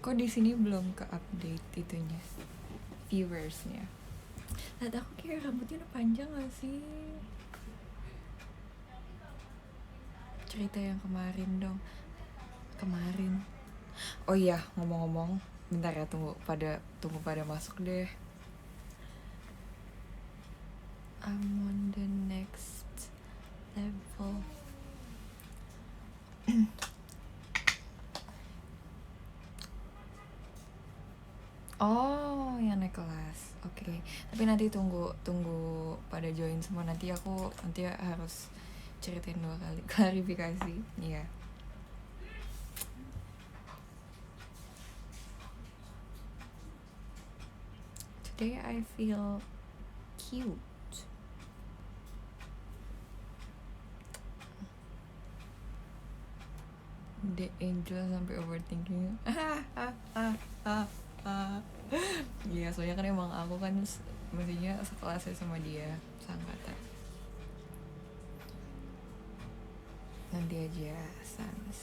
Kok di sini belum ke update itunya, viewersnya? Lihat aku kayak rambutnya udah panjang gak sih? Cerita yang kemarin dong. Kemarin. Oh iya, ngomong-ngomong, bentar ya, tunggu pada masuk deh. I'm on the next level. Oh, yang naik kelas. Oke. Tapi nanti tunggu pada join semua. Nanti harus ceritain 2 kali klarifikasi. Iya. Today I feel cute. The angel sampai overthinking. Iya, soalnya kan emang aku kan maksudnya sekelasnya sama dia, seangkatan. Nanti aja, sans.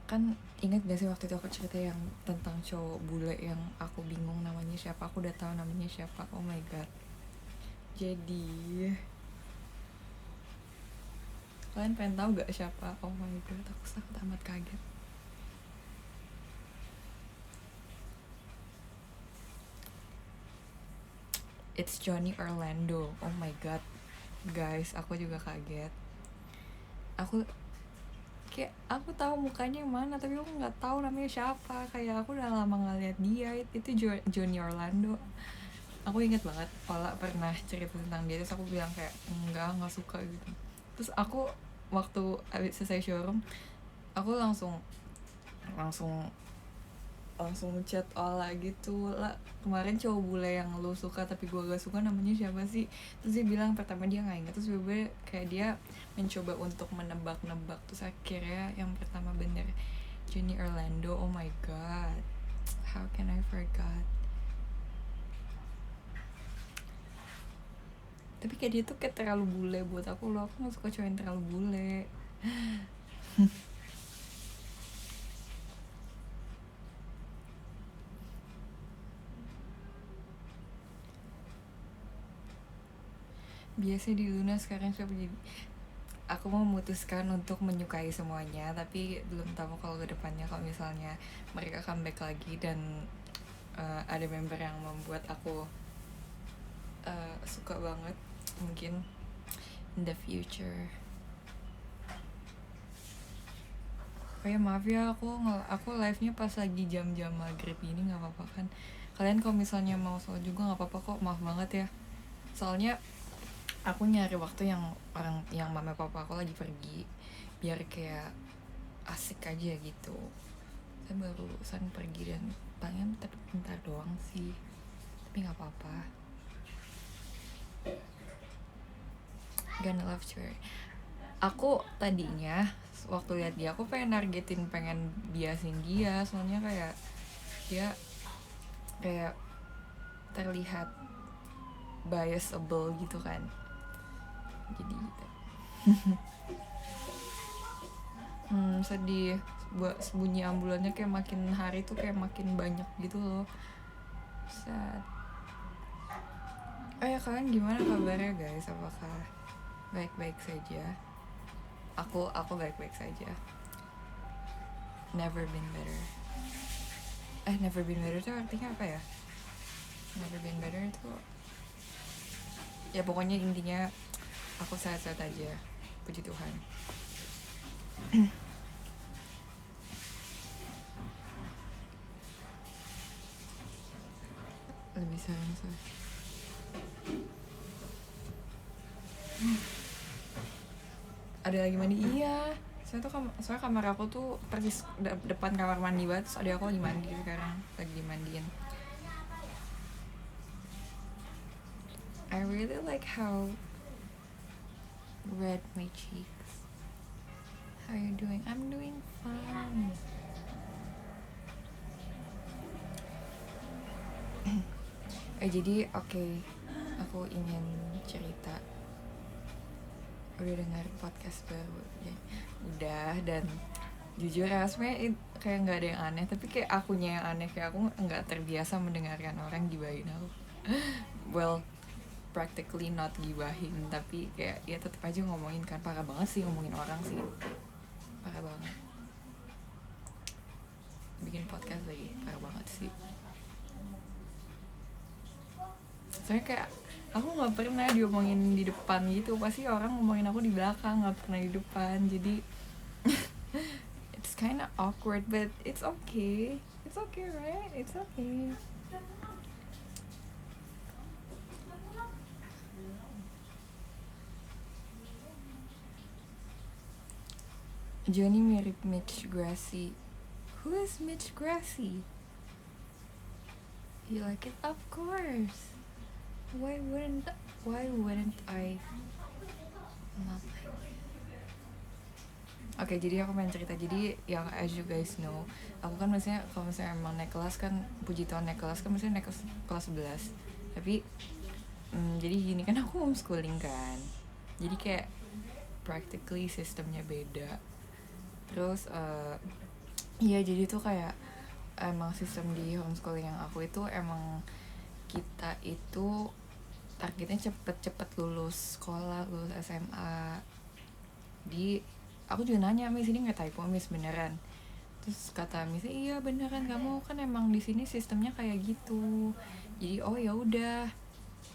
Kan ingat gak sih waktu itu aku cerita yang tentang cowok bule yang aku bingung namanya siapa? Aku udah tahu namanya siapa. Oh my god. Jadi kalian pengen tahu gak siapa? Oh my god, aku sangat amat kaget. It's Johnny Orlando. Oh my god, guys, aku juga kaget. Aku tahu mukanya yang mana, tapi aku nggak tahu namanya siapa. Kayak aku udah lama nggak lihat dia. Itu Johnny Orlando. Aku inget banget Ola pernah cerita tentang dia, terus aku bilang kayak nggak suka gitu. Terus aku waktu abis selesai showroom, aku langsung chat Ola gitu, lah kemarin cowok bule yang lu suka tapi gue gak suka namanya siapa sih? Terus dia bilang pertama dia nggak ingat, terus gue kayak dia mencoba untuk menebak-nebak, terus akhirnya yang pertama bener Johnny Orlando. Oh my god, how can I forget? Tapi kayak dia tuh kayak terlalu bule buat aku loh. Aku gak suka cowok yang terlalu bule. Biasa di Luna sekarang siapa jadi. Aku memutuskan untuk menyukai semuanya, tapi belum tahu kalau kedepannya kalau misalnya mereka comeback lagi dan ada member yang membuat aku suka banget, mungkin in the future. Oh ya maaf ya, aku live-nya pas lagi jam-jam maghrib ini, nggak apa-apa kan? Kalian kalau misalnya mau sholat juga nggak apa-apa kok, maaf banget ya. Soalnya aku nyari waktu yang mama papa aku lagi pergi, biar kayak asik aja gitu. Saya barusan pergi dan pengen tapi bentar doang sih, tapi nggak apa-apa. Gonna love to. Aku tadinya waktu lihat dia, aku pengen biasin dia, soalnya kayak dia kayak terlihat biasable gitu kan, jadi gitu. Sedih. Bunyi ambulannya kayak makin hari tuh kayak makin banyak gitu loh. Sad. Oh ya, kalian gimana kabarnya guys? Apakah baik-baik saja? Aku baik-baik saja. Never been better. Never been better itu artinya apa ya? Never been better itu ya pokoknya intinya aku sehat-sehat aja, puji Tuhan. Lebih sayang saya. Ada lagi mandi, iya. Soalnya kamar aku tuh persis depan kamar mandi banget, terus ada aku lagi mandi sekarang, lagi dimandiin. I really like how red my cheeks. How are you doing? I'm doing fine. Jadi aku ingin cerita. Udah dengar podcast baru ya? Udah, dan jujur ya sebenarnya kayak nggak ada yang aneh, tapi kayak akunya yang aneh, kayak aku nggak terbiasa mendengarkan orang gibahin aku. Well, practically not gibahin, tapi kayak ya tetap aja ngomongin kan. Parah banget sih ngomongin orang sih, parah banget. Bikin podcast lagi parah banget sih. Soalnya kayak aku nggak pernah diomongin di depan gitu, pasti orang ngomongin aku di belakang, nggak pernah di depan. Jadi it's kinda awkward, but it's okay. It's okay, right? It's okay. Johnny mirip Mitch Grassi. Who is Mitch Grassi? You like it? Of course. Why wouldn't I not like it? Oke, jadi aku pengen cerita. Jadi yang as you guys know, aku kan misalnya kalau misalnya emang naik kelas kan, puji Tuhan naik kelas kan, misalnya naik kelas 11. Tapi jadi gini kan, aku homeschooling kan. Jadi kayak practically sistemnya beda. Terus iya, jadi tuh kayak emang sistem di homeschooling yang aku itu emang kita itu targetnya cepet-cepet lulus sekolah, lulus SMA. Di aku juga nanya, Miss ini nggak typo Miss, beneran? Terus kata Miss, iya beneran, kamu kan emang di sini sistemnya kayak gitu. Jadi oh ya udah,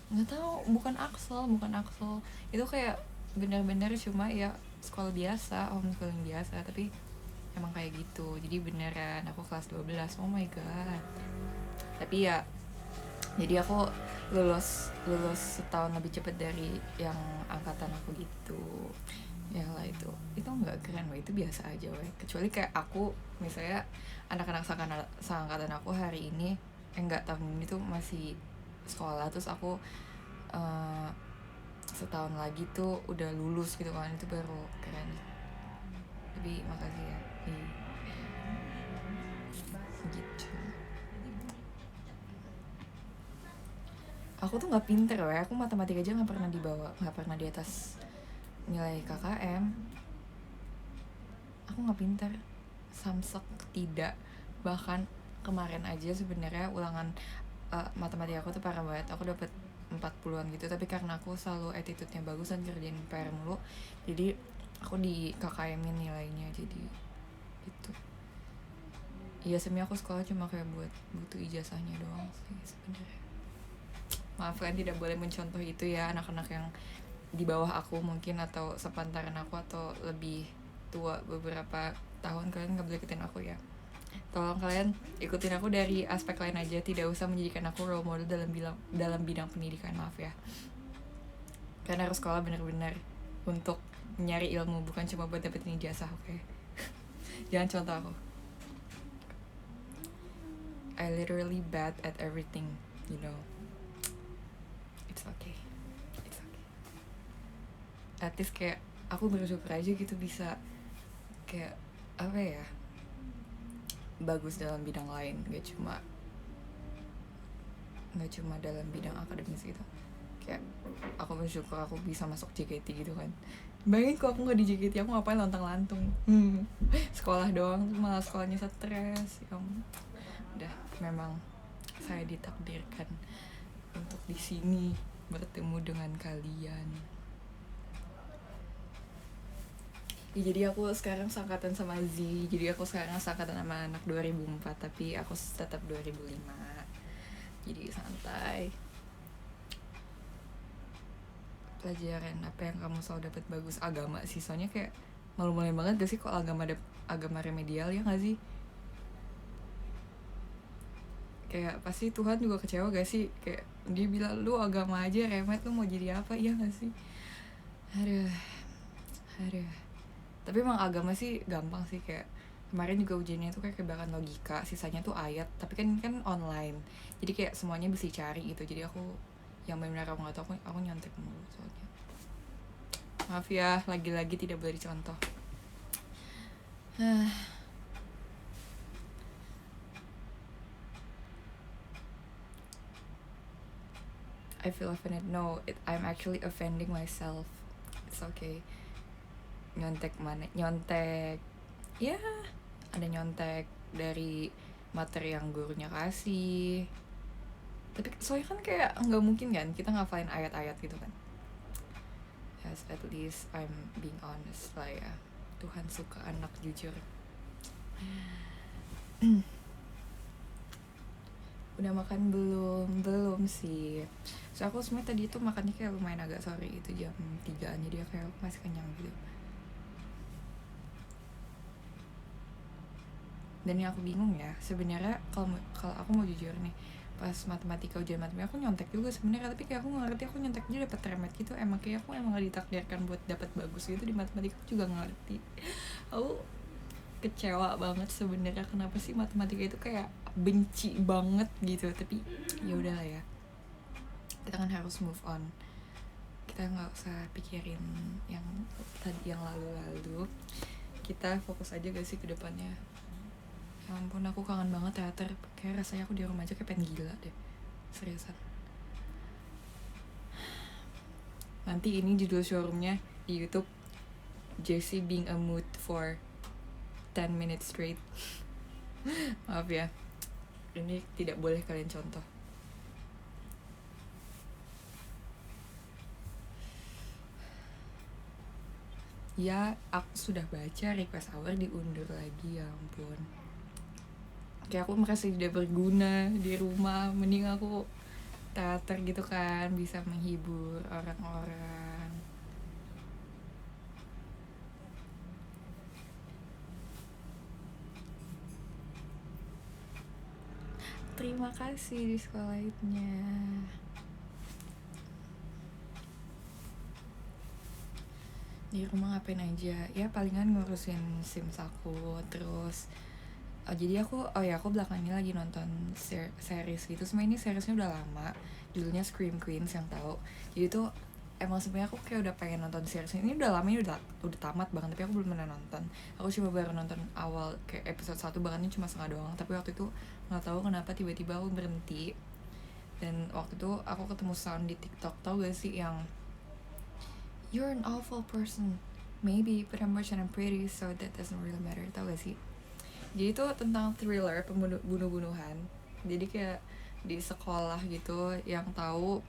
nggak tahu, bukan Axel itu kayak bener-bener cuma ya sekolah biasa, homeschooling biasa, tapi emang kayak gitu. Jadi beneran aku kelas 12. Oh my god. Tapi ya jadi aku lulus setahun lebih cepet dari yang angkatan aku gitu. Ya lah, itu nggak keren weh, itu biasa aja weh. Kecuali kayak aku misalnya anak-anak seangkatan aku hari ini enggak, tahun ini tuh masih sekolah, terus aku setahun lagi tuh udah lulus gitu kan, itu baru keren. Tapi makasih ya. Gitu. Aku tuh nggak pinter weh, aku matematika aja nggak pernah dibawa, nggak pernah di atas nilai KKM. Aku nggak pinter, samsek tidak. Bahkan kemarin aja sebenarnya ulangan matematika aku tuh parah banget, aku dapet 40-an gitu, tapi karena aku selalu attitude-nya bagus dan kerjain PR mulu, jadi aku di KKM-in nilainya, jadi gitu. Iya, semi aku sekolah cuma kayak buat butuh ijazahnya doang sih sebenarnya. Maaf kan tidak boleh mencontoh itu ya, anak-anak yang di bawah aku mungkin, atau sepantaran aku, atau lebih tua beberapa tahun, kalian nggak boleh ikutin aku ya. Tolong kalian ikutin aku dari aspek lain aja, tidak usah menjadikan aku role model dalam bidang pendidikan, maaf ya. Karena harus sekolah benar-benar untuk nyari ilmu, bukan cuma buat dapetin ijazah, oke? Jangan contoh aku. I literally bad at everything, you know. It's okay. At least kayak aku bersyukur aja gitu bisa kayak apa ya, bagus dalam bidang lain, gak cuma dalam bidang akademis gitu. Kayak aku bersyukur aku bisa masuk JKT gitu kan. Bayangin kalau aku gak di JKT, aku ngapain lontang-lantung. Sekolah doang, malah sekolahnya stres. Udah, memang saya ditakdirkan untuk di sini bertemu dengan kalian. Ya, jadi aku sekarang seangkatan sama Z. Jadi aku sekarang seangkatan sama anak 2004, tapi aku tetap 2005. Jadi santai. Pelajaran apa yang kamu selalu dapat bagus? Agama sih, soalnya kayak malu-maluin banget gak sih kalau agama remedial, ya gak sih? Kayak pasti Tuhan juga kecewa gak sih? Kayak dia bilang, lu agama aja remet, lu mau jadi apa? Iya gak sih? Aduh. Tapi emang agama sih gampang sih, kayak kemarin juga ujiannya tuh kayak kebanyakan logika, sisanya tuh ayat, tapi kan online, jadi kayak semuanya bisa cari gitu. Jadi aku yang benar-benar aku nggak tahu, aku nyontek mulu soalnya. Maaf ya, lagi-lagi tidak boleh dicontoh. I feel offended. No, I'm actually offending myself. It's okay. Nyontek mana? Nyontek. ya ada nyontek dari materi yang gurunya kasih. Tapi soalnya kan kayak nggak mungkin kan kita ngafalin ayat-ayat gitu kan. Yes, at least I'm being honest lah ya. Tuhan suka anak jujur. Udah makan belum? Belum sih. So aku sebenarnya tadi itu makannya kayak lumayan agak sore, itu jam 3-an, jadi kayak masih kenyang gitu. Dan yang aku bingung ya sebenarnya, kalau aku mau jujur nih, pas matematika, ujian matematika aku nyontek juga sebenarnya, tapi kayak aku nggak ngerti aku nyonteknya dapat remet gitu. Emang kayak aku emang gak ditakdirkan buat dapat bagus gitu di matematika, aku juga nggak ngerti. Aku kecewa banget sebenarnya, kenapa sih matematika itu kayak benci banget gitu. Tapi ya udahlah ya, kita kan harus move on, kita nggak usah pikirin yang tadi, yang lalu-lalu. Kita fokus aja gak sih ke depannya. Ya ampun, aku kangen banget teater. Kayak rasanya aku di rumah aja kayak pengen gila deh, seriusan. Nanti ini judul showroomnya di YouTube, Jessie being a mood for 10 minutes straight. Maaf ya, ini tidak boleh kalian contoh. Ya, aku sudah baca request hour diundur lagi, ya ampun. Kayak aku merasa tidak berguna di rumah, mending aku teater gitu kan, bisa menghibur orang-orang. Terima kasih di sekolah lainnya. Di rumah ngapain aja ya, palingan ngurusin sims aku. Terus jadi aku belakangan ini lagi nonton series gitu. Sebenarnya ini seriesnya udah lama, judulnya Scream Queens, yang tahu. Jadi tuh emang sebenarnya aku kayak udah pengen nonton series ini udah lama, ini udah tamat bahkan, tapi aku belum pernah nonton. Aku cuma baru nonton awal kayak episode 1, bahkan ini cuma setengah doang. Tapi waktu itu nggak tahu kenapa tiba-tiba aku berhenti. Dan waktu itu aku ketemu sound di TikTok, tau gak sih yang "You're an awful person, maybe, but I'm rich and I'm pretty, so that doesn't really matter." Tau gak sih? Jadi itu tentang thriller bunuh-bunuhan. Jadi kayak di sekolah gitu, yang tahu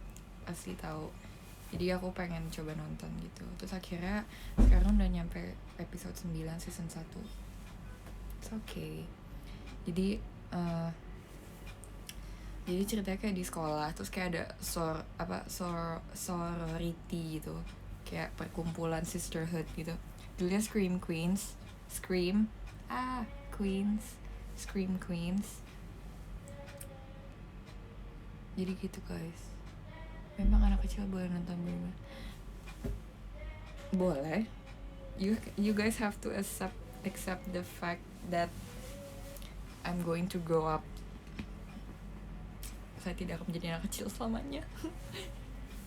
pasti tahu. Jadi aku pengen coba nonton gitu. Terus akhirnya sekarang udah nyampe episode 9 season 1. It's okay. Jadi jadi ceritanya kayak di sekolah, terus kayak ada sorority gitu, kayak perkumpulan sisterhood gitu. Judulnya Scream Queens. Scream Queens. Jadi gitu guys. Memang anak kecil boleh nonton belum? Boleh. You guys have to accept the fact that I'm going to grow up. Saya tidak akan menjadi anak kecil selamanya.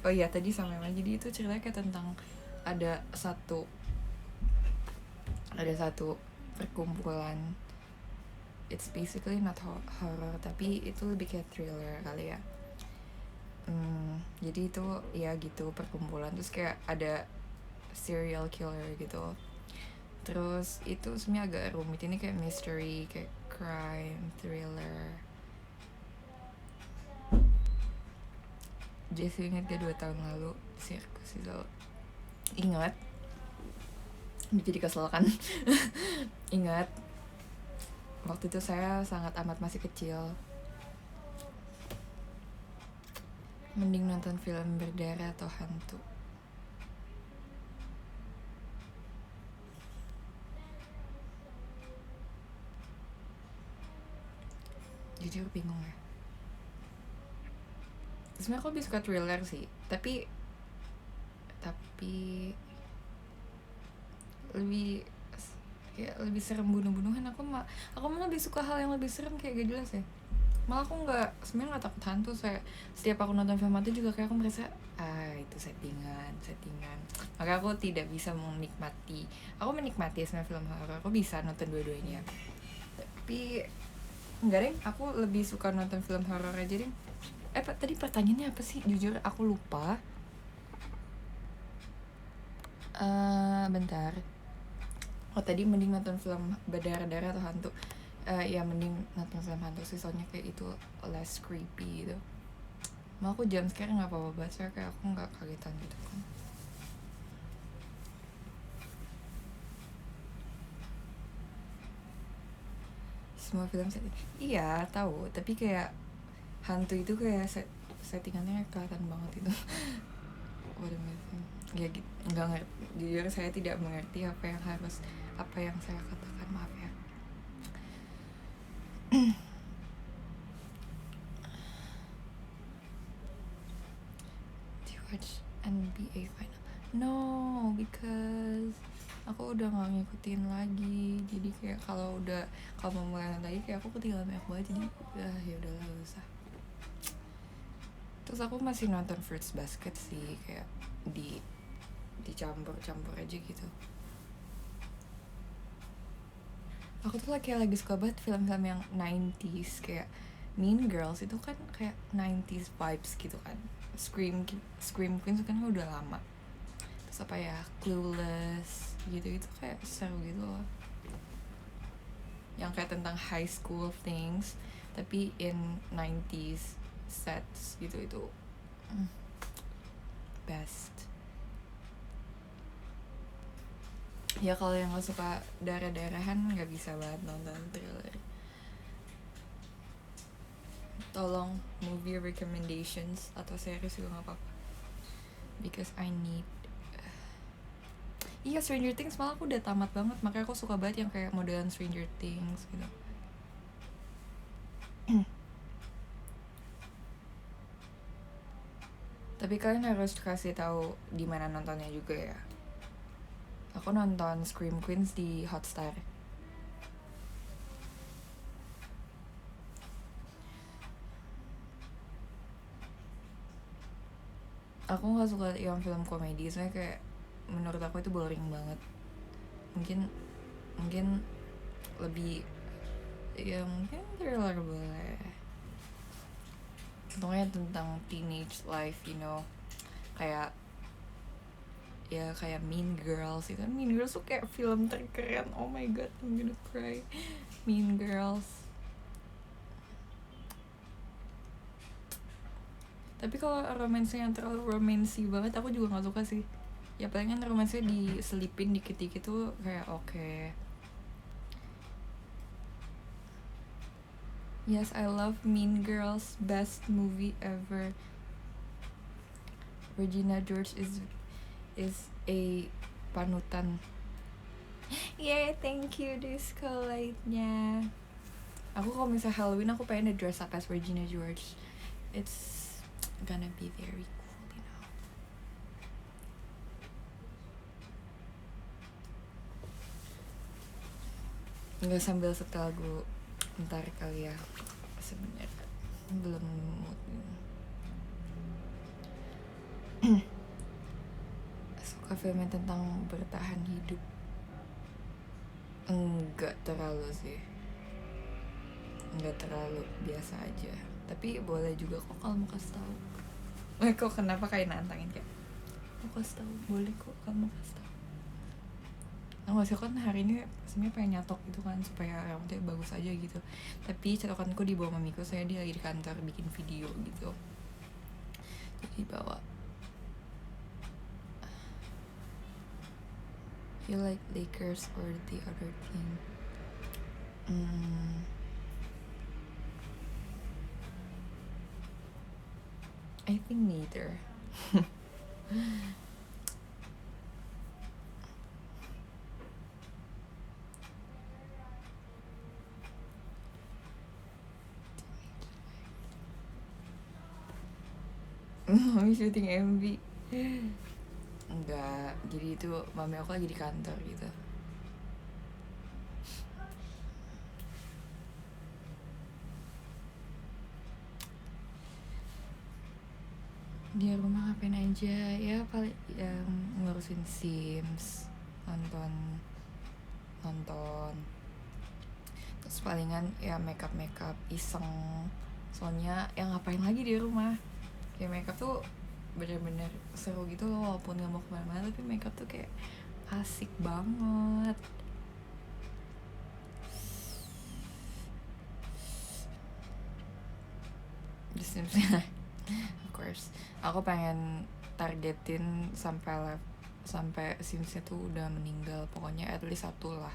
Oh iya, tadi sama Emang. Jadi itu ceritanya kayak tentang ada satu perkumpulan. It's basically not horror, tapi itu lebih kayak thriller kali ya. Jadi itu ya gitu, perkumpulan, terus kayak ada serial killer gitu. Terus itu sebenarnya agak rumit, ini kayak mystery, kayak crime, thriller. Jesse inget gak 2 tahun lalu sirkus itu? Ingat? Jadi kesel kan. Ingat waktu itu saya sangat amat masih kecil. Mending nonton film berdarah atau hantu. Jujur bingung ya. Sebenarnya aku lebih suka thriller sih, tapi lebih serem bunuh-bunuhan. Aku malah lebih suka hal yang lebih serem, kayak gak jelas ya. Malah aku sebenarnya nggak takut hantu. Setiap aku nonton film hantu juga kayak aku merasa itu settingan. Maka aku tidak bisa menikmati. Aku menikmati sebenarnya film horor, aku bisa nonton dua-duanya. Tapi enggak deh, aku lebih suka nonton film horor aja deh. Tadi pertanyaannya apa sih? Jujur aku lupa. Bentar. Oh tadi mending nonton film berdarah-darah atau hantu. Ya mending nonton film hantu sih, soalnya kayak itu less creepy gitu. Mau aku jam sekarang nggak apa-apa banget, soalnya kayak aku nggak kagetan gitu kan. Semua film setting, iya tahu, tapi kayak hantu itu kayak settingannya kelihatan banget itu. Waduh, ya gitu, nggak ngerti, jujur saya tidak mengerti apa yang saya katakan, maaf ya. Do you watch NBA final? No, because aku udah nggak ngikutin lagi, jadi kayak kalau mau mulai lagi kayak aku ketinggalan banyak banget, jadi ya udahlah, gak usah. Terus aku masih nonton Fruits Basket sih, kayak dicampur aja gitu. Aku tuh kayak lagi suka banget film-film yang 90s, kayak Mean Girls itu kan kayak 90s vibes gitu kan. Scream Queens kan udah lama. Terus apa ya, Clueless gitu kayak seru gitu loh, yang kayak tentang high school things tapi in 90s sets gitu, itu best. Ya kalau yang gak suka darah-darahan gak bisa banget nonton thriller. Tolong movie recommendations atau series juga gak apa-apa, because I need. Iya, Stranger Things malah aku udah tamat banget, makanya aku suka banget yang kayak modelan Stranger Things gitu. Tapi kalian harus kasih tahu di mana nontonnya juga ya. Aku nonton Scream Queens di Hotstar. Aku nggak suka yang film komedi, soalnya kayak menurut aku itu boring banget. Mungkin lebih, ya mungkin thriller boleh. Contohnya tentang teenage life, kayak Mean Girls itu. Mean Girls tuh kayak film terkeren, oh my god, I'm gonna cry. Mean Girls. Tapi kalau romansnya yang terlalu romansi banget aku juga nggak suka sih. Ya palingan romansnya diselipin dikit-dikit tuh kayak oke. Yes, I love Mean Girls, best movie ever. Regina George is a panutan. Yay, thank you Disco Light-nya. Aku kalau misalnya Halloween aku pengen dress up as Regina George. It's gonna be very cool, Nggak sambil setel lagu ntar kali ya, sebenarnya belum mood. Suka film yang tentang bertahan hidup? Enggak terlalu sih, enggak terlalu, biasa aja. Tapi boleh juga kok kalau mau kasih tahu. Kok kenapa kayak nantangin kayak mau kasih tahu? Boleh kok kalau mau kasih tahu. Nah, sih kan hari ini sebenarnya pengen nyatok gitu kan supaya rambutnya bagus aja gitu. Tapi catokanku dibawa mamiku, saya dia lagi di kantor bikin video gitu. Jadi bawa. You like Lakers or the other team? I think neither. Mami syuting MV. Enggak, jadi itu mami aku lagi di kantor gitu. Di rumah ngapain aja? Ya paling yang ngurusin Sims, nonton. Terus palingan ya makeup iseng. Soalnya yang ngapain lagi di rumah? Kayak makeup tuh bener-bener seru gitu loh, walaupun gak mau kemana-mana tapi makeup tuh kayak asik banget. Simsnya of course aku pengen targetin sampai Simsnya tuh udah meninggal, pokoknya at least satu lah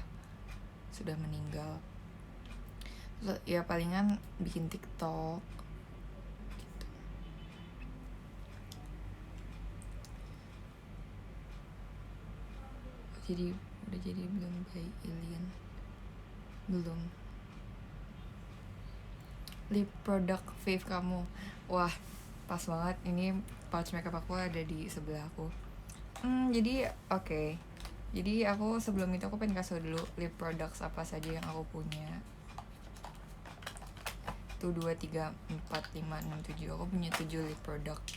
sudah meninggal. Terus, ya palingan bikin TikTok gitu. Udah jadi belum by alien? Belum. Lip product fave kamu? Wah, pas banget, ini pouch makeup aku ada di sebelah aku. Jadi oke. Jadi aku sebelum itu aku pengen kasih dulu lip products apa saja yang aku punya. 1, 2, 3, 4, 5, 6, 7. Aku punya 7 lip product.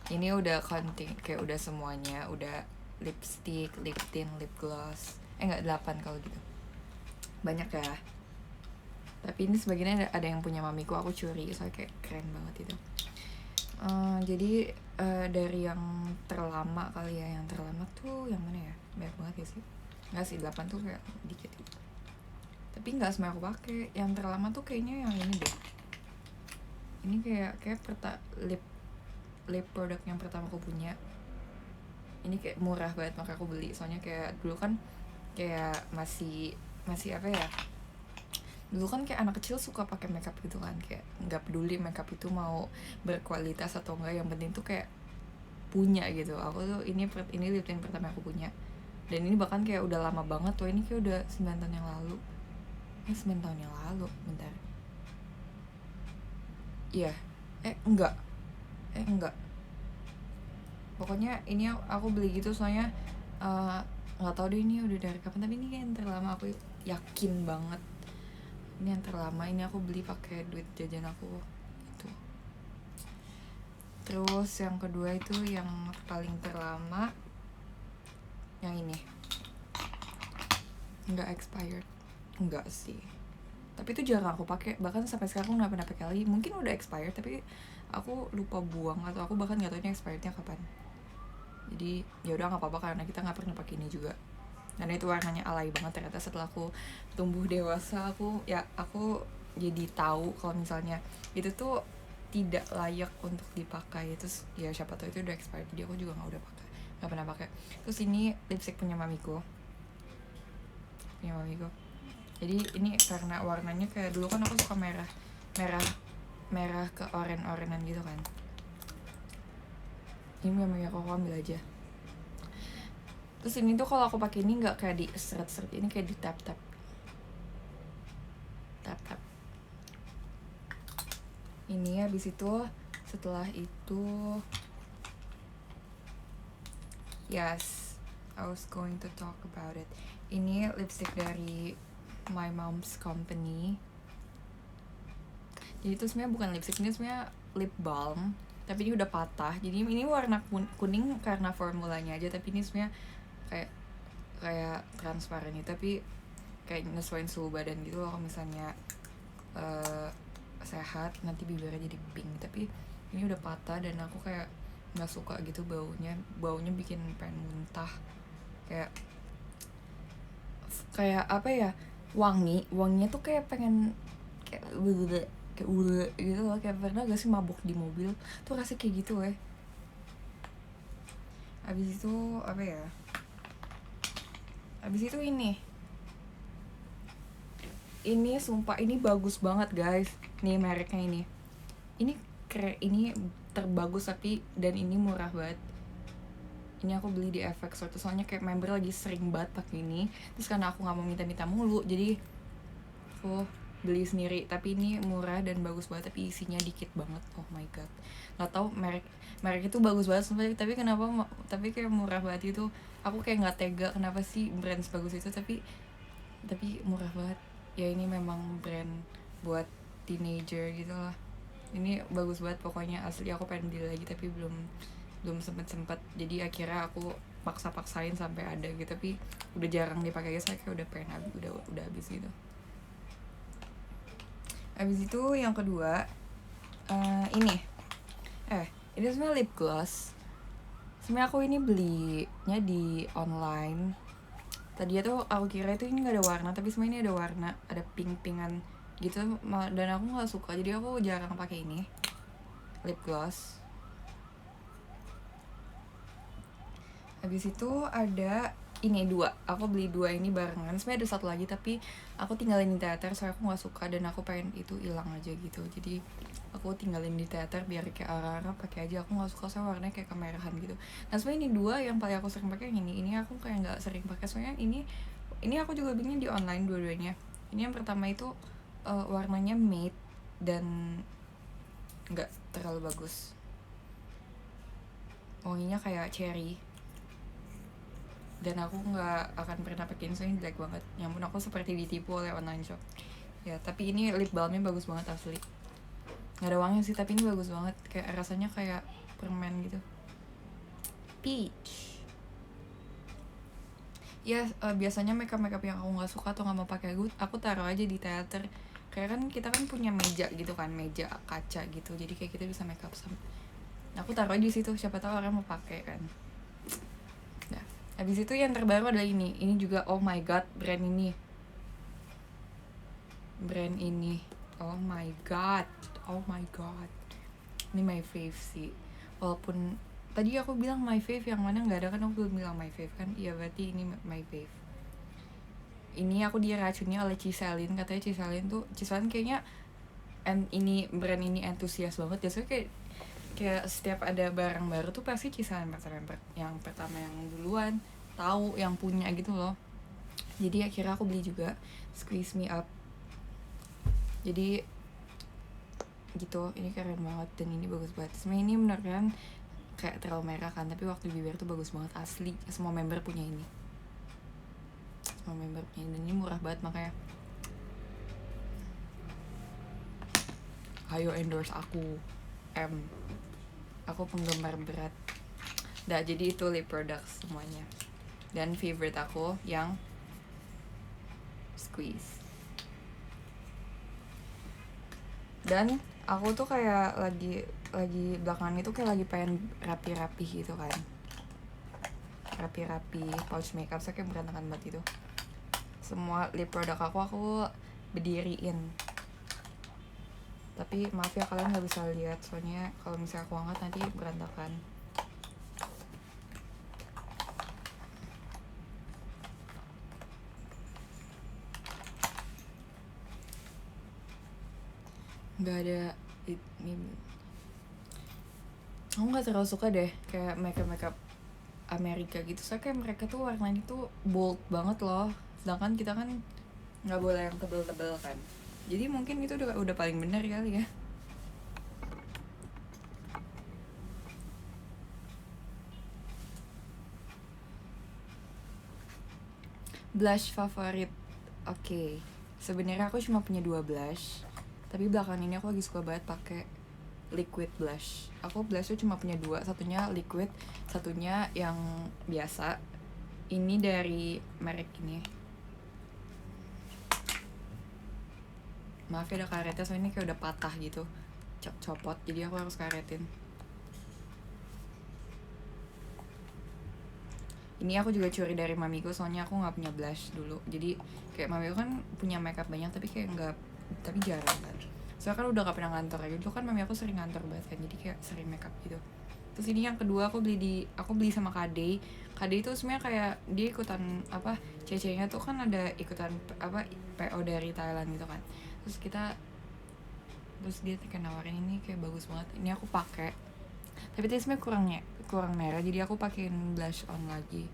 Ini udah counting, kayak udah semuanya. Udah lipstick, lip tint, lip gloss. Enggak, 8 kalau gitu. Banyak ya. Tapi ini sebagiannya ada yang punya mamiku, aku curi. Soalnya kayak keren banget itu. Jadi dari yang terlama kali ya. Yang terlama tuh yang mana ya? Banyak banget ya sih. Enggak sih, 8 tuh kayak dikit gitu. Tapi nggak semua aku pakai. Yang terlama tuh kayaknya yang ini deh. Ini kayak lip product yang pertama aku punya. Ini kayak murah banget maka aku beli. Soalnya kayak dulu kan kayak masih apa ya? Dulu kan kayak anak kecil suka pakai makeup gitu kan, kayak nggak peduli makeup itu mau berkualitas atau enggak, yang penting tuh kayak punya gitu. Aku tuh ini lip tint pertama aku punya. Dan ini bahkan kayak udah lama banget tuh, ini kayak udah 9 tahun yang lalu. 9 tahun yang lalu, bentar. Iya, enggak. Pokoknya ini aku beli gitu soalnya nggak tahu deh ini udah dari kapan, tapi ini kayak yang terlama, aku yakin banget. Ini yang terlama, ini aku beli pakai duit jajan aku itu. Terus yang kedua itu yang paling terlama, yang ini. Enggak expired. Enggak sih, tapi itu jarang aku pakai, bahkan sampai sekarang aku nggak pernah pakai lagi. Mungkin udah expired tapi aku lupa buang, atau aku bahkan nggak tahu ini expirednya kapan. Jadi ya udah nggak apa-apa karena kita nggak pernah pakai ini juga. Karena itu warnanya alay banget. Ternyata setelah aku tumbuh dewasa aku jadi tahu kalau misalnya itu tuh tidak layak untuk dipakai. Terus ya siapa tahu itu udah expired, jadi aku juga nggak pernah pakai. Terus ini lipstick punya mamiku. Jadi ini karena warnanya kayak dulu kan aku suka merah ke oren-orenan gitu kan. Ini memang aku ambil aja. Terus ini tuh kalau aku pakai ini nggak kayak di seret-seret, ini kayak di tap-tap. Ini habis itu setelah itu yes, I was going to talk about it. Ini lipstick dari my mom's company. Jadi itu sebenarnya bukan lipstick, ini sebenarnya lip balm, tapi ini udah patah. Jadi ini warna kuning karena formulanya aja, tapi ini sebenarnya kayak transparan gitu, tapi kayak nyesuaiin suhu badan gitu loh. Kalau misalnya sehat nanti bibirnya jadi pink, tapi ini udah patah dan aku kayak nggak suka gitu baunya bikin pengen muntah. Kayak apa ya, wanginya tuh kayak pengen kayak gitu loh. Kayak pernah gak sih mabuk di mobil tuh rasanya kayak gitu Abis itu apa ya, abis itu ini sumpah ini bagus banget guys. Nih mereknya ini terbagus, tapi dan ini murah banget. Ini aku beli di FX Store, soalnya kayak member lagi sering banget pakai ini. Terus karena aku nggak mau minta mulu, jadi aku beli sendiri. Tapi ini murah dan bagus banget, tapi isinya dikit banget. Oh my god, nggak tahu merek itu bagus banget sebenarnya, tapi kayak murah banget itu. Aku kayak nggak tega kenapa sih brand sebagus itu tapi murah banget. Ya ini memang brand buat teenager gitu lah. Ini bagus banget pokoknya, asli aku pengen beli lagi tapi belum sempet. Jadi akhirnya aku paksain sampai ada gitu, tapi udah jarang dipakai guys, kayak udah pengen udah habis gitu. Habis itu yang kedua ini sebenarnya lip gloss. Sebenarnya aku ini belinya di online. Tadi tuh aku kira itu ini nggak ada warna, tapi sebenarnya ini ada warna, ada pink-pinkan gitu, dan aku nggak suka, jadi aku jarang pakai ini lip gloss. Habis itu ada ini 2, aku beli 2 ini barengan. Sebenarnya ada satu lagi tapi aku tinggalin di teater soalnya aku nggak suka dan aku pengen itu hilang aja gitu, jadi aku tinggalin di teater biar kayak Ara-Ara pakai aja. Aku nggak suka soalnya warnanya kayak kemerahan gitu. Nah sebenarnya ini 2 yang paling aku sering pakai yang ini aku kayak nggak sering pakai soalnya ini aku juga belinya di online dua-duanya. Ini yang pertama itu warnanya matte dan nggak terlalu bagus, wanginya kayak cherry dan aku nggak akan pernah pakai ini soalnya jelek banget. Ya ampun, aku seperti ditipu oleh online shop ya. Tapi ini lip balmnya bagus banget asli, nggak ada wanginya sih tapi ini bagus banget, kayak rasanya kayak permen gitu, peach ya. Biasanya makeup yang aku nggak suka atau nggak mau pakai aku taruh aja di teater, kayak kan kita kan punya meja gitu kan, meja kaca gitu, jadi kayak kita bisa makeup sama, aku taruh aja di situ, siapa tahu orang mau pakai kan. Nah habis itu yang terbaru adalah ini juga oh my god, brand ini oh my god, ini my fave sih. Walaupun tadi aku bilang my fave yang mana nggak ada kan, aku belum bilang my fave kan. Iya berarti ini my fave. Ini aku diracuni oleh Cisalin, katanya Cisalin kayaknya ini brand ini antusias banget. Biasanya kayak setiap ada barang baru tuh pasti Cisalin yang pertama yang duluan tahu, yang punya gitu loh. Jadi akhirnya aku beli juga Squeeze Me Up. Jadi gitu, ini keren banget dan ini bagus banget. Sebenarnya ini bener kan kayak terlalu merah kan, tapi waktu bibir tuh bagus banget asli. Semua member punya ini, dan ini murah banget makanya ayo endorse aku, aku penggemar berat. Nah jadi itu lip products semuanya, dan favorite aku yang Squeeze. Dan aku tuh kayak lagi belakangan itu kayak lagi pengen rapi gitu kan, rapi pouch makeup saya kayak berantakan banget itu. Semua lip produk aku berdiriin, tapi maaf ya kalian nggak bisa lihat soalnya kalau misalnya aku angkat nanti berantakan. Nggak ada ini. Aku nggak terlalu suka deh kayak makeup Amerika gitu, soalnya kayak mereka tuh warnanya tuh bold banget loh, sedangkan kita kan nggak boleh yang tebel-tebel kan. Jadi mungkin itu udah paling benar kali ya. Blush favorit, oke. Sebenarnya aku cuma punya 2 blush, tapi belakangan ini aku lagi suka banget pakai liquid blush. Aku blushnya cuma punya 2, satunya liquid, satunya yang biasa. Ini dari merek ini. Maaf ya ada karetnya, soalnya ini kayak udah patah gitu, copot, jadi aku harus karetin. Ini aku juga curi dari mamiku, soalnya aku nggak punya blush dulu. Jadi kayak mamiku kan punya makeup banyak, tapi kayak nggak, tapi jarang kan. Soalnya kan udah gak pernah ngantor aja. Dulu kan mami aku sering ngantor banget kan, jadi kayak sering makeup gitu. Terus ini yang kedua aku beli sama Kade. Kade itu sebenarnya kayak dia ikutan apa, CC-nya tuh kan ada ikutan apa PO dari Thailand gitu kan. Terus dia kayak nawarin ini kayak bagus banget. Ini aku pakai. Tapi itu sebenarnya kurang merah, jadi aku pakein blush on lagi.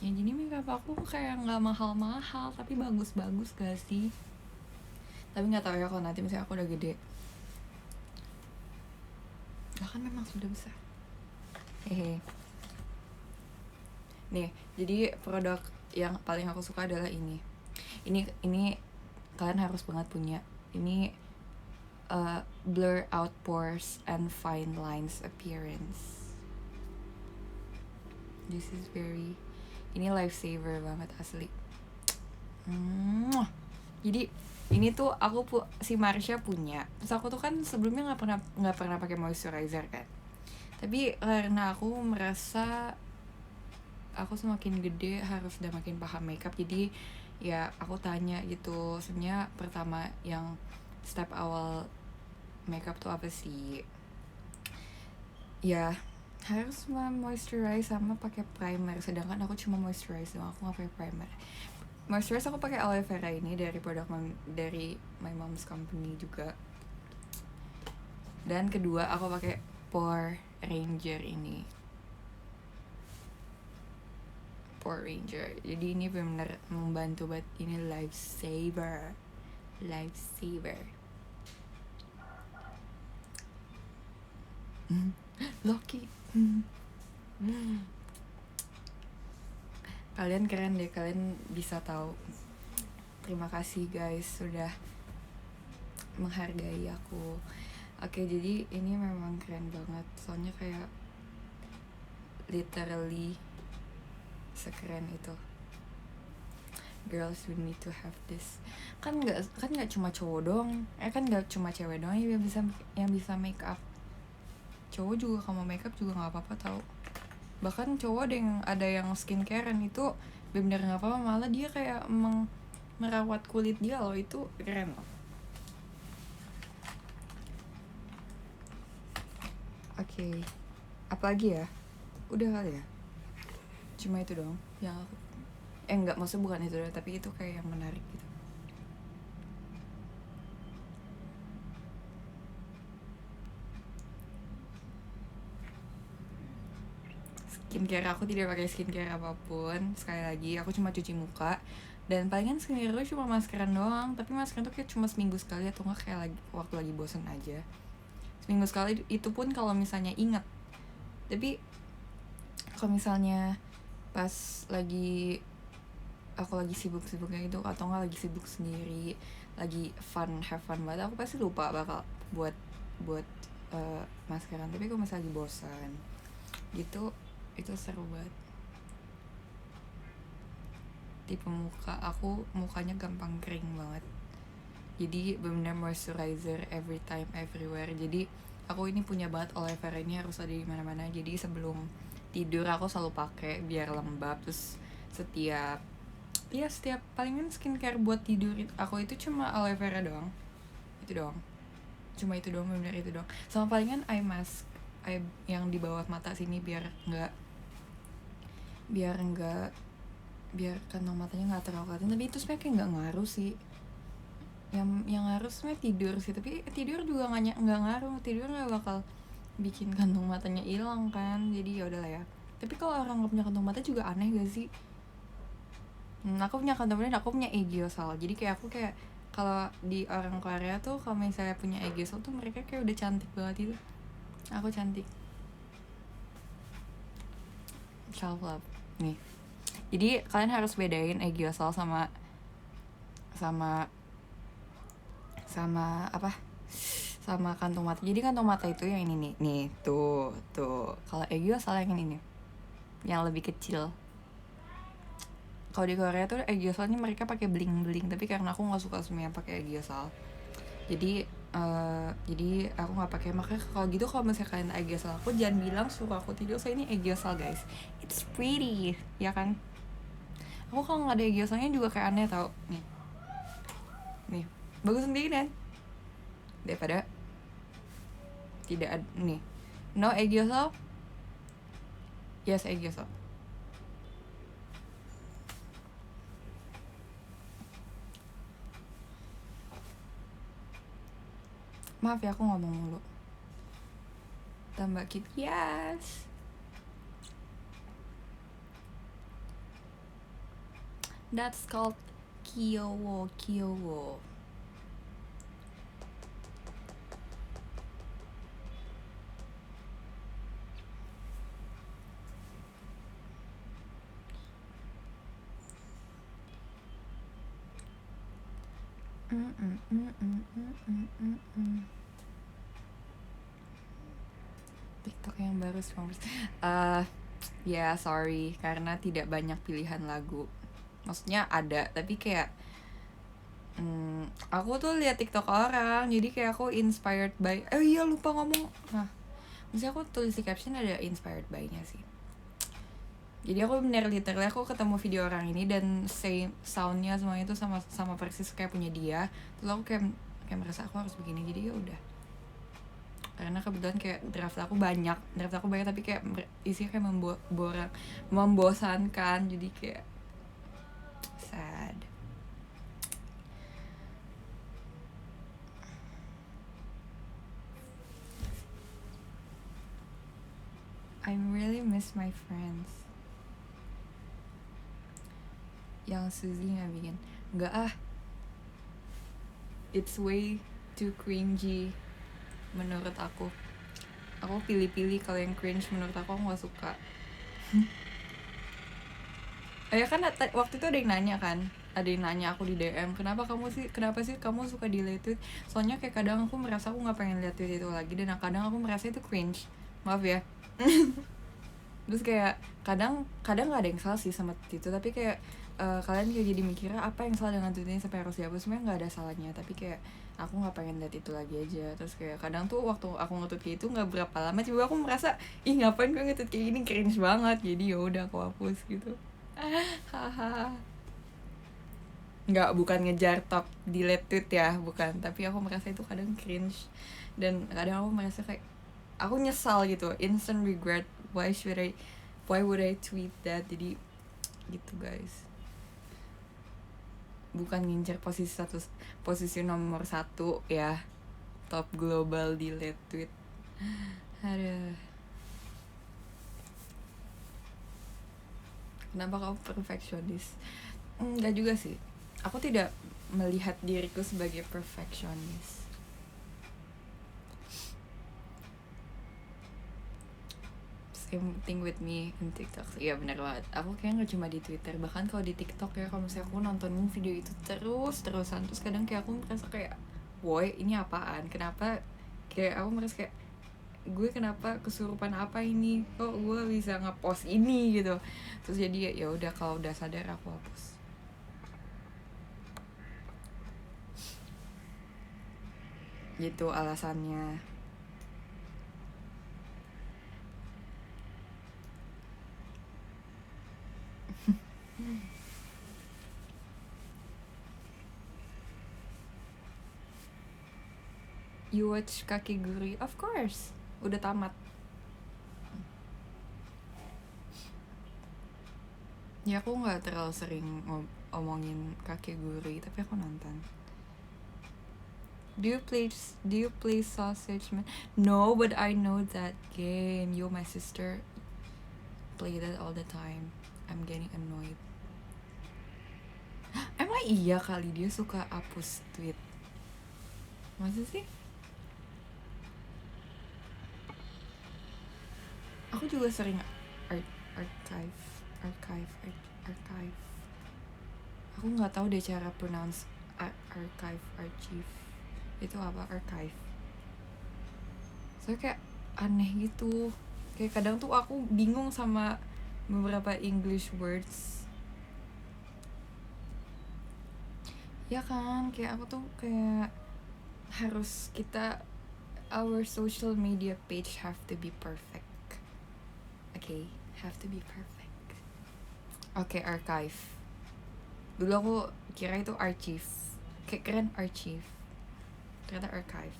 Ya jadi makeup aku kayak nggak mahal-mahal tapi bagus-bagus gak sih? Tapi nggak tahu ya kalau nanti misalnya aku udah gede. Lah kan memang sudah besar. Hehe. Nih, jadi produk yang paling aku suka adalah ini. Ini kalian harus banget punya. Ini blur out pores and fine lines appearance. This is ini lifesaver banget asli. Jadi ini tuh si Marsha punya. Terus aku tuh kan sebelumnya nggak pernah pakai moisturizer kan. Tapi karena aku merasa aku semakin gede harus udah makin paham makeup, jadi ya aku tanya gitu sebenarnya pertama yang step awal makeup tuh apa sih. Ya harus moisturize sama pakai primer, sedangkan aku cuma moisturize doang, aku nggak pakai primer. Moisturize aku pakai aloe vera ini dari produk dari my mom's company juga. Dan kedua aku pakai Pore Ranger ini, Pore Ranger. Jadi ini benar-benar membantu banget, ini lifesaver. Loki. Kalian keren deh, kalian bisa tahu. Terima kasih guys sudah menghargai aku. Oke, jadi ini memang keren banget, soalnya kayak literally sekeren itu. Girls, we need to have this. Kan nggak cuma cowok doang, kan nggak cuma cewek doang yang bisa make up. Cowok juga kalau make up juga nggak apa-apa tau. Bahkan cowok ada yang skincarean itu bener nggak apa-apa, malah dia kayak merawat kulit dia loh, itu keren loh. Oke, apa lagi ya? Udah kali ya? Cuma itu dong yang aku enggak, maksudnya bukan itu doang, tapi itu kayak yang menarik gitu. Skincare aku tidak pakai skincare apapun. Sekali lagi aku cuma cuci muka, dan palingan skincare gue cuma maskeran doang, tapi maskeran tuh kayak cuma seminggu sekali atau enggak kayak lagi waktu lagi bosen aja. Seminggu sekali, itu pun kalau misalnya inget. Tapi kalau misalnya pas aku lagi sibuk-sibuknya gitu, atau enggak lagi sibuk sendiri, lagi have fun banget, aku pasti lupa bakal buat maskeran. Tapi kalau misalnya lagi bosan gitu, itu seru banget. Tipe muka aku, mukanya gampang kering banget, jadi bener moisturizer every time everywhere. Jadi aku ini punya banget aloe vera ini, harus ada di mana-mana. Jadi sebelum tidur aku selalu pakai biar lembab. Terus setiap palingan skincare buat tidur aku itu cuma aloe vera doang. Cuma itu doang, bener itu doang. Sama palingan eye mask, yang di bawah mata sini biar kantong matanya nggak terlalu kelihatan. Tapi itu sebenarnya kayak nggak ngaruh sih. Yang harusnya tidur sih, tapi tidur juga nggak ngaruh. Tidur nggak bakal bikin kantong matanya hilang kan, jadi ya udahlah ya. Tapi kalau orang nggak punya kantong mata juga aneh gak sih? Aku punya kantong mata, aku punya aegiosal. Jadi kayak aku kayak kalau di orang Korea tuh kalau misalnya punya aegiosal tuh mereka kayak udah cantik banget itu. Aku cantik. Self love nih. Jadi kalian harus bedain aegiosal sama apa, sama kantong mata. Jadi kantong mata itu yang ini nih tuh. Kalau aegiosal yang ini nih, yang lebih kecil. Kalau di Korea tuh aegiosalnya mereka pakai bling, tapi karena aku nggak suka semua yang pakai aegiosal, jadi aku nggak pakai. Makanya kalau gitu, kalau misalnya kalian aegiosal aku, jangan bilang suruh aku tidur saya ini aegiosal guys, it's pretty ya kan. Aku kalau nggak ada aegiosalnya juga kayak aneh tau. Nih bagus sendiri kan, daripada tidak ada. Nih, no aegiosal, yes aegiosal. Maaf ya aku ngomong mulu. Tambah kit, yes. That's called Kyowo. TikTok yang baru sih. Ya sorry, karena tidak banyak pilihan lagu. Maksudnya ada, tapi kayak aku tuh lihat TikTok orang, jadi kayak aku inspired by. Iya lupa ngomong. Maksudnya aku tulis di caption ada inspired by-nya sih. Jadi aku bener literally aku ketemu video orang ini dan soundnya semuanya itu sama sama persis kayak punya dia. Terus aku kayak merasa aku harus begini, jadi ya udah. Karena kebetulan kayak draft aku banyak tapi kayak isinya kayak membosankan, jadi kayak sad. I really miss my friends. Yang Suzy nggak bikin, nggak ah, it's way too cringy menurut aku pilih-pilih. Kalau yang cringe menurut aku nggak suka. Ya kan waktu itu ada yang nanya aku di DM, kenapa sih kamu suka delete tweet? Soalnya kayak kadang aku merasa aku nggak pengen lihat tweet itu lagi, dan kadang aku merasa itu cringe, maaf ya. Terus kayak kadang nggak ada yang salah sih sama tweet itu, tapi kayak kalian kayak jadi mikirnya apa yang salah dengan tweet ini sampai harus dihapus. Sebenarnya nggak ada salahnya, tapi kayak aku nggak pengen lihat itu lagi aja. Terus kayak kadang tuh waktu aku nge-tweet kayak itu nggak berapa lama coba aku merasa ih ngapain gue nge-tweet kayak gini, cringe banget, jadi ya udah aku hapus gitu. Hahaha. Nggak, bukan ngejar top delete tweet ya, bukan, tapi aku merasa itu kadang cringe, dan kadang aku merasa kayak aku nyesal gitu, instant regret, why would I tweet that. Jadi gitu guys, bukan ngincer posisi nomor 1 ya, top global delete tweet. Aduh, kenapa kamu perfeksionis? Enggak juga sih, aku tidak melihat diriku sebagai perfeksionis. Same thing with me in TikTok. Iya benar banget, aku kayaknya nggak cuma di Twitter, bahkan kalau di TikTok ya, kalau misalnya aku nontonin video itu terusan, terus kadang kayak aku merasa kayak woi ini apaan, kenapa, kayak aku merasa kayak gue kenapa kesurupan apa ini, kok gue bisa ngepost ini gitu. Terus jadi ya udah, kalau udah sadar aku hapus gitu alasannya. You watch Kakegurui? Of course, udah tamat. Ya aku nggak terlalu sering ngomongin Kakegurui, tapi aku nonton. Do you play Sausage Man? No, but I know that game. Yo, my sister play that all the time. I'm getting annoyed. Emang iya kali dia suka hapus tweet? Masa sih? Aku juga sering archive. Aku nggak tahu deh cara pronounce archive itu apa, archive. So kayak aneh gitu, kayak kadang tuh aku bingung sama beberapa English words. Ya kan, kayak aku tuh kayak harus our social media page have to be perfect. Okay, have to be perfect. Okay, archive. Dulu aku kira itu archive, kayak keren archive, ternyata archive.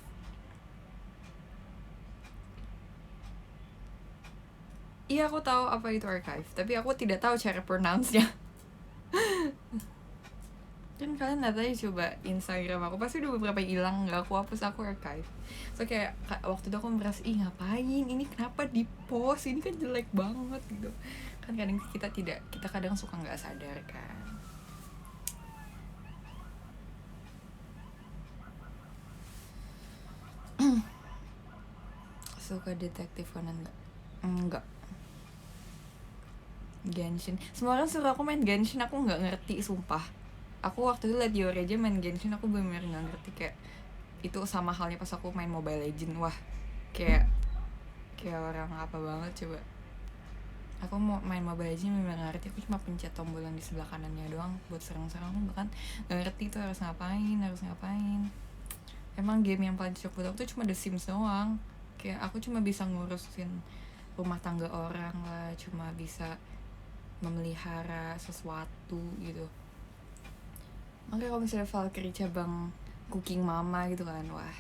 Iya aku tahu apa itu archive, tapi aku tidak tahu cara pronounce-nya. Kan kalian lihat aja coba Instagram aku, pasti udah beberapa hilang, nggak aku hapus, aku archive. So kayak waktu itu aku merasa ih ngapain ini, kenapa di post ini, kan jelek banget gitu kan. Kadang kita kadang suka nggak sadar kan. Suka detektif Conan enggak. Genshin, semua orang suruh aku main Genshin, aku nggak ngerti sumpah. Aku waktu itu liat Yori aja main Genshin, aku bener-bener nggak ngerti. Kayak itu sama halnya pas aku main Mobile Legend, wah kayak orang apa banget coba. Aku mau main Mobile Legends memang gak ngerti, aku cuma pencet tombol yang di sebelah kanannya doang buat serang-serang, aku bahkan gak ngerti tuh harus ngapain. Emang game yang paling cocok buat aku tuh cuma The Sims doang. Kayak aku cuma bisa ngurusin rumah tangga orang lah, cuma bisa memelihara sesuatu gitu. Makanya kalau misalnya Valkyrie cabang Cooking Mama gitu kan, wah.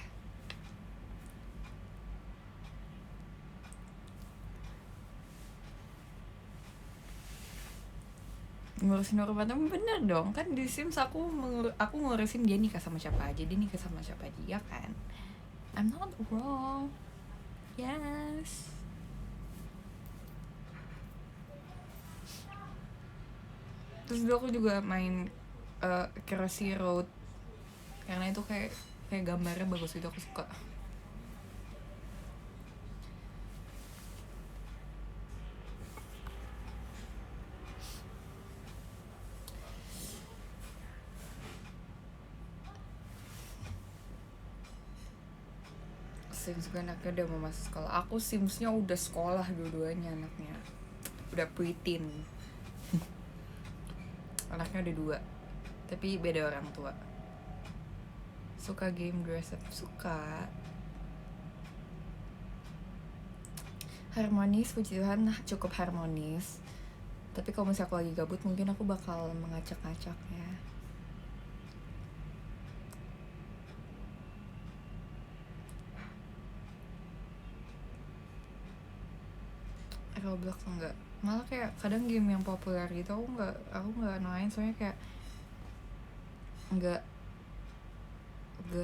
Ngurusin rumah tangga bener dong, kan di Sims aku ngurusin dia nikah sama siapa aja, ya kan. I'm not wrong. Yes. Terus dulu aku juga main Crossy Road karena itu kayak gambarnya bagus gitu, aku suka. Sims juga anaknya udah mau masuk sekolah. Aku Simsnya udah sekolah dua-duanya anaknya. Udah preteen. Anaknya udah 2, tapi beda orang tua. Suka game dress up, suka. Harmonis, puji Tuhan cukup harmonis. Tapi kalau misalnya aku lagi gabut mungkin aku bakal mengacak-acak ya. Roblox enggak, malah kayak kadang game yang populer gitu aku nggak main, soalnya kayak nggak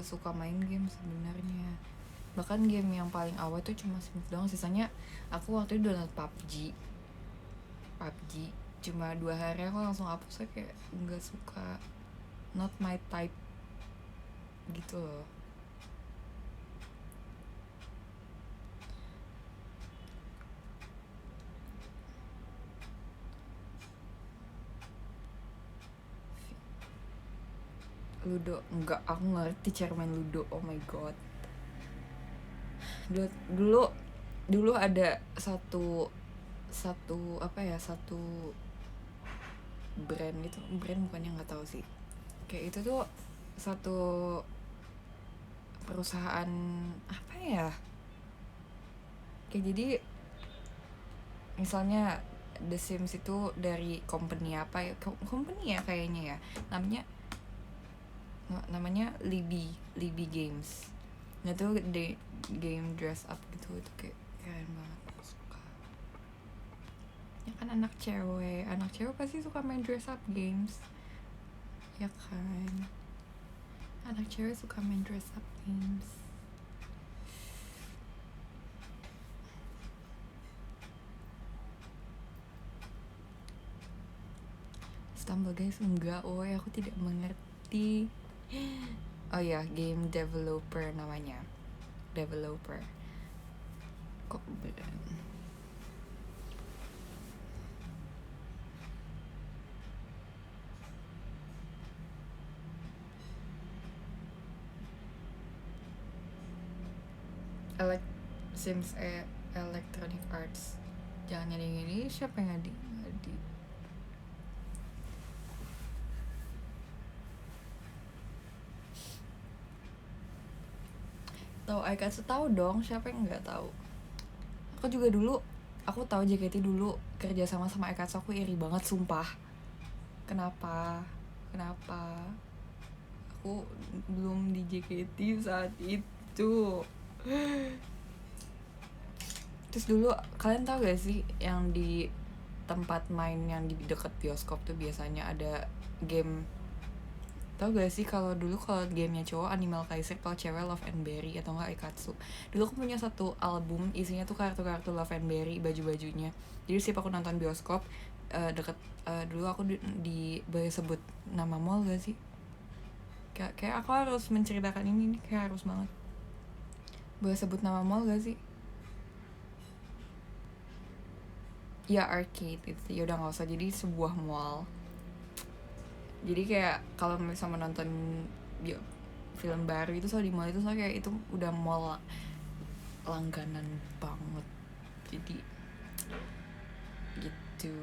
suka main game sebenarnya. Bahkan game yang paling awal tuh cuma Sims doang, sisanya aku waktu itu download PUBG cuma 2 hari aku langsung hapus, kayak nggak suka, not my type gitu loh. Ludo enggak, aku ngerti cara main Ludo, oh my god. Dulu ada satu brand itu, brand bukannya, nggak tahu sih, kayak itu tuh satu perusahaan apa ya, kayak jadi misalnya The Sims itu dari company apa ya, company ya kayaknya ya, namanya Libby Games. Nah tuh game dress up gitu, itu kayak keren banget, aku suka. Ya kan anak cewek pasti suka main dress up games, ya kan. Anak cewek suka main dress up games. Stumble guys, enggak, aku tidak mengerti. Oh ya, game developer namanya. Developer. Kok brand? Sims Electronic Arts. Jangan nyari ini, siapa yang ngadi? Tahu Aikatsu, tahu dong, siapa yang nggak tahu. Aku juga dulu, aku tahu JKT dulu kerja sama Aikatsu, aku iri banget sumpah. Kenapa aku belum di JKT saat itu. Terus dulu kalian tahu gak sih yang di tempat main yang di dekat bioskop tuh biasanya ada game. Tahu gak sih kalau dulu kalau gamenya cowok Animal Kaiser, kalau cewek Love and Berry atau enggak Aikatsu. Dulu aku punya satu album isinya tuh kartu-kartu Love and Berry, baju-bajunya. Jadi setiap aku nonton bioskop deket dulu aku di boleh sebut nama mall gak sih? Kayak aku harus menceritakan ini kayak harus banget. Boleh sebut nama mall gak sih? Ya arcade itu, ya udah nggak usah, jadi sebuah mall. Jadi kayak kalau misalnya menonton film baru itu soal di mall itu, soalnya kayak itu udah mall langganan banget, jadi gitu.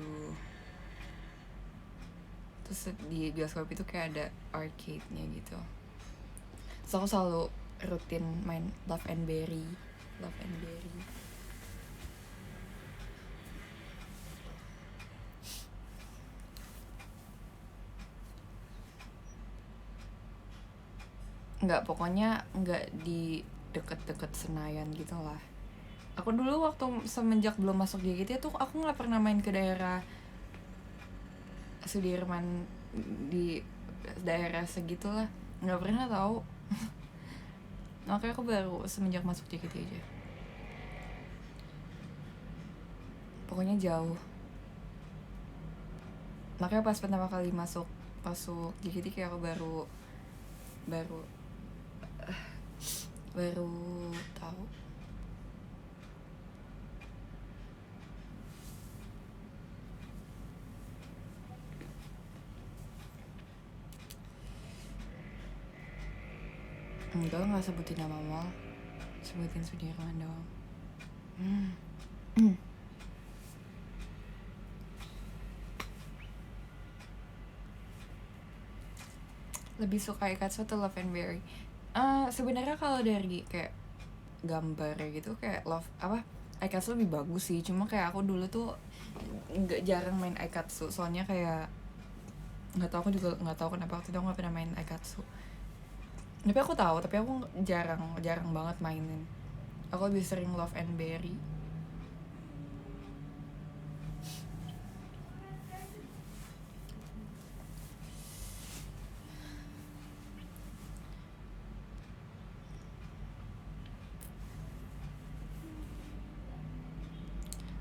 Terus di bioskop itu kayak ada arcade-nya gitu, so aku selalu rutin main Love and Berry. nggak, pokoknya nggak di deket-deket Senayan gitu lah. Aku dulu waktu semenjak belum masuk JKT tuh aku nggak pernah main ke daerah Sudirman, di daerah segitulah, nggak pernah tahu. Makanya aku baru semenjak masuk JKT aja. Pokoknya jauh. Makanya pas pertama kali masuk JKT kayak aku baru tahu. Enggak, nggak sebutin nama mall, sebutin Sudirman doang. Lebih suka Ikatsu atau Love and Berry? Sebenarnya kalau dari kayak gambar gitu kayak Love apa Ikatsu lebih bagus sih, cuma kayak aku dulu tuh jarang main Ikatsu, soalnya kayak nggak tahu, aku juga nggak tahu kenapa waktu itu aku nggak pernah main Ikatsu. Tapi aku tahu, tapi aku jarang banget mainin. Aku lebih sering Love and Berry.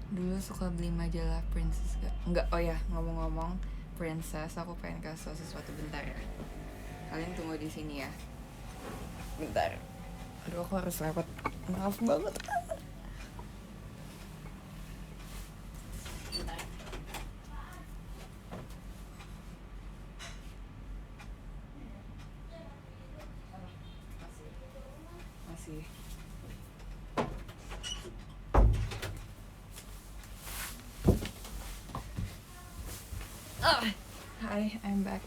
Dulu suka beli majalah Princess enggak, oh ya, ngomong-ngomong Princess, aku pengen kasih sesuatu bentar ya. Kalian tunggu di sini ya. Bentar. Aduh, aku harus lewat. Maaf banget. Bentar. Masih. Hi, I'm back.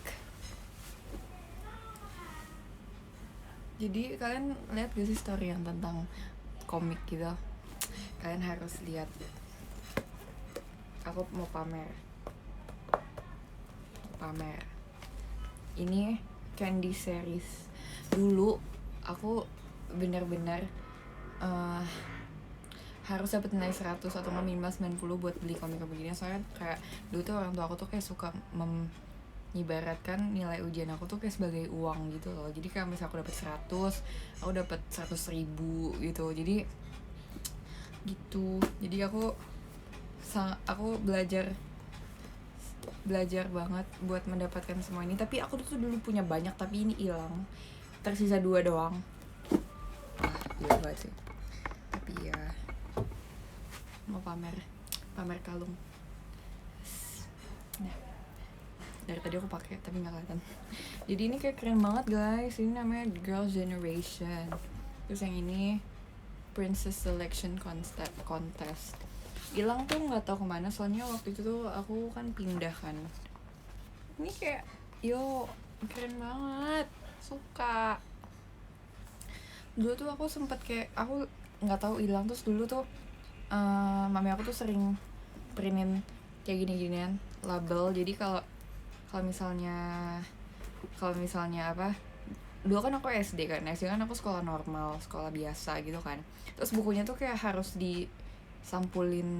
Jadi kalian lihat gak sih story yang tentang komik gitu? Kalian harus lihat. Aku mau pamer. Ini Candy series. Dulu aku benar-benar harus dapat nilai 100 atau minimal 90 buat beli komik begini. Soalnya kayak dulu tuh orang tua aku tuh kayak suka menyibaratkan nilai ujian aku tuh kayak sebagai uang gitu loh. Jadi kayak misalnya aku dapat 100, aku dapat 100.000 gitu. Jadi gitu. Jadi aku belajar banget buat mendapatkan semua ini. Tapi aku tuh dulu punya banyak, tapi ini hilang. Tersisa 2 doang. Gila banget sih. Tapi ya mau pamer kalung. Nah, dari tadi aku pakai tapi nggak kelihatan. Jadi ini kayak keren banget guys. Ini namanya Girls' Generation. Terus yang ini Princess Selection Contest. Hilang tuh nggak tahu kemana, soalnya waktu itu tuh aku kan pindah kan. Ini kayak keren banget, suka. Dulu tuh aku sempet kayak aku nggak tahu hilang, terus dulu tuh mami aku tuh sering printin kayak gini-ginian label. Jadi kalau misalnya apa, dulu kan aku SD kan aku sekolah normal, sekolah biasa gitu kan. Terus bukunya tuh kayak harus disampulin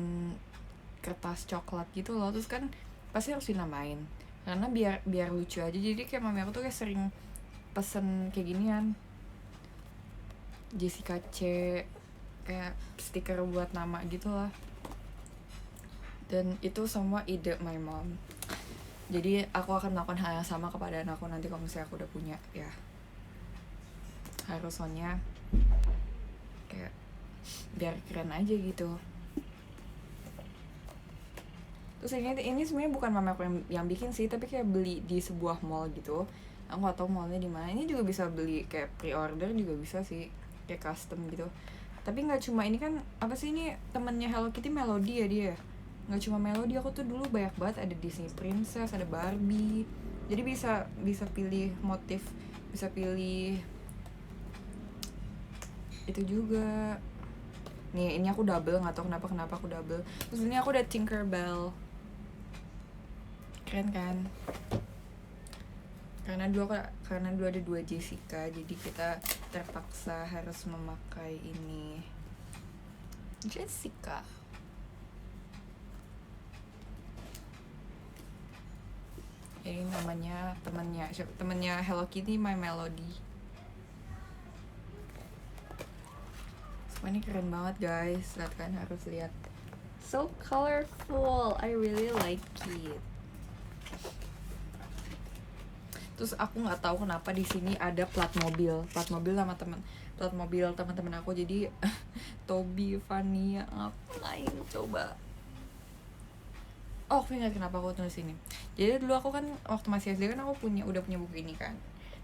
kertas coklat gitu loh, terus kan pasti harus dinamain karena biar lucu aja. Jadi kayak mami aku tuh kayak sering pesen kayak ginian, Jessica C, kayak stiker buat nama gitu lah. Dan itu semua ide my mom. Jadi aku akan melakukan hal yang sama kepada anakku nanti kalau misalnya aku udah punya ya. Harus soalnya kayak biar keren aja gitu. Terus ini sebenarnya bukan mama aku yang bikin sih, tapi kayak beli di sebuah mall gitu. Aku nggak tahu mallnya di mana. Ini juga bisa beli kayak pre-order juga bisa sih, kayak custom gitu. Tapi nggak cuma ini kan, apa sih ini temennya Hello Kitty, Melody ya dia. Nggak cuma Melody, aku tuh dulu banyak banget, ada Disney Princess, ada Barbie. Jadi bisa pilih motif, bisa pilih itu juga. Nih ini aku double, nggak tahu kenapa aku double. Terus ini aku udah Tinkerbell, keren kan? Karena karena dulu ada 2 Jessica, jadi kita terpaksa harus memakai ini Jessica. Ini namanya temennya Hello Kitty, My Melody. Semua ini keren banget guys, lihat kan, harus lihat. So colorful, I really like it. Terus aku nggak tahu kenapa di sini ada plat mobil teman-teman aku. Jadi Toby, Fania, ngapain coba? Oh, aku ingat kenapa aku tulis ini. Jadi dulu aku kan waktu masih SD kan aku udah punya buku ini kan.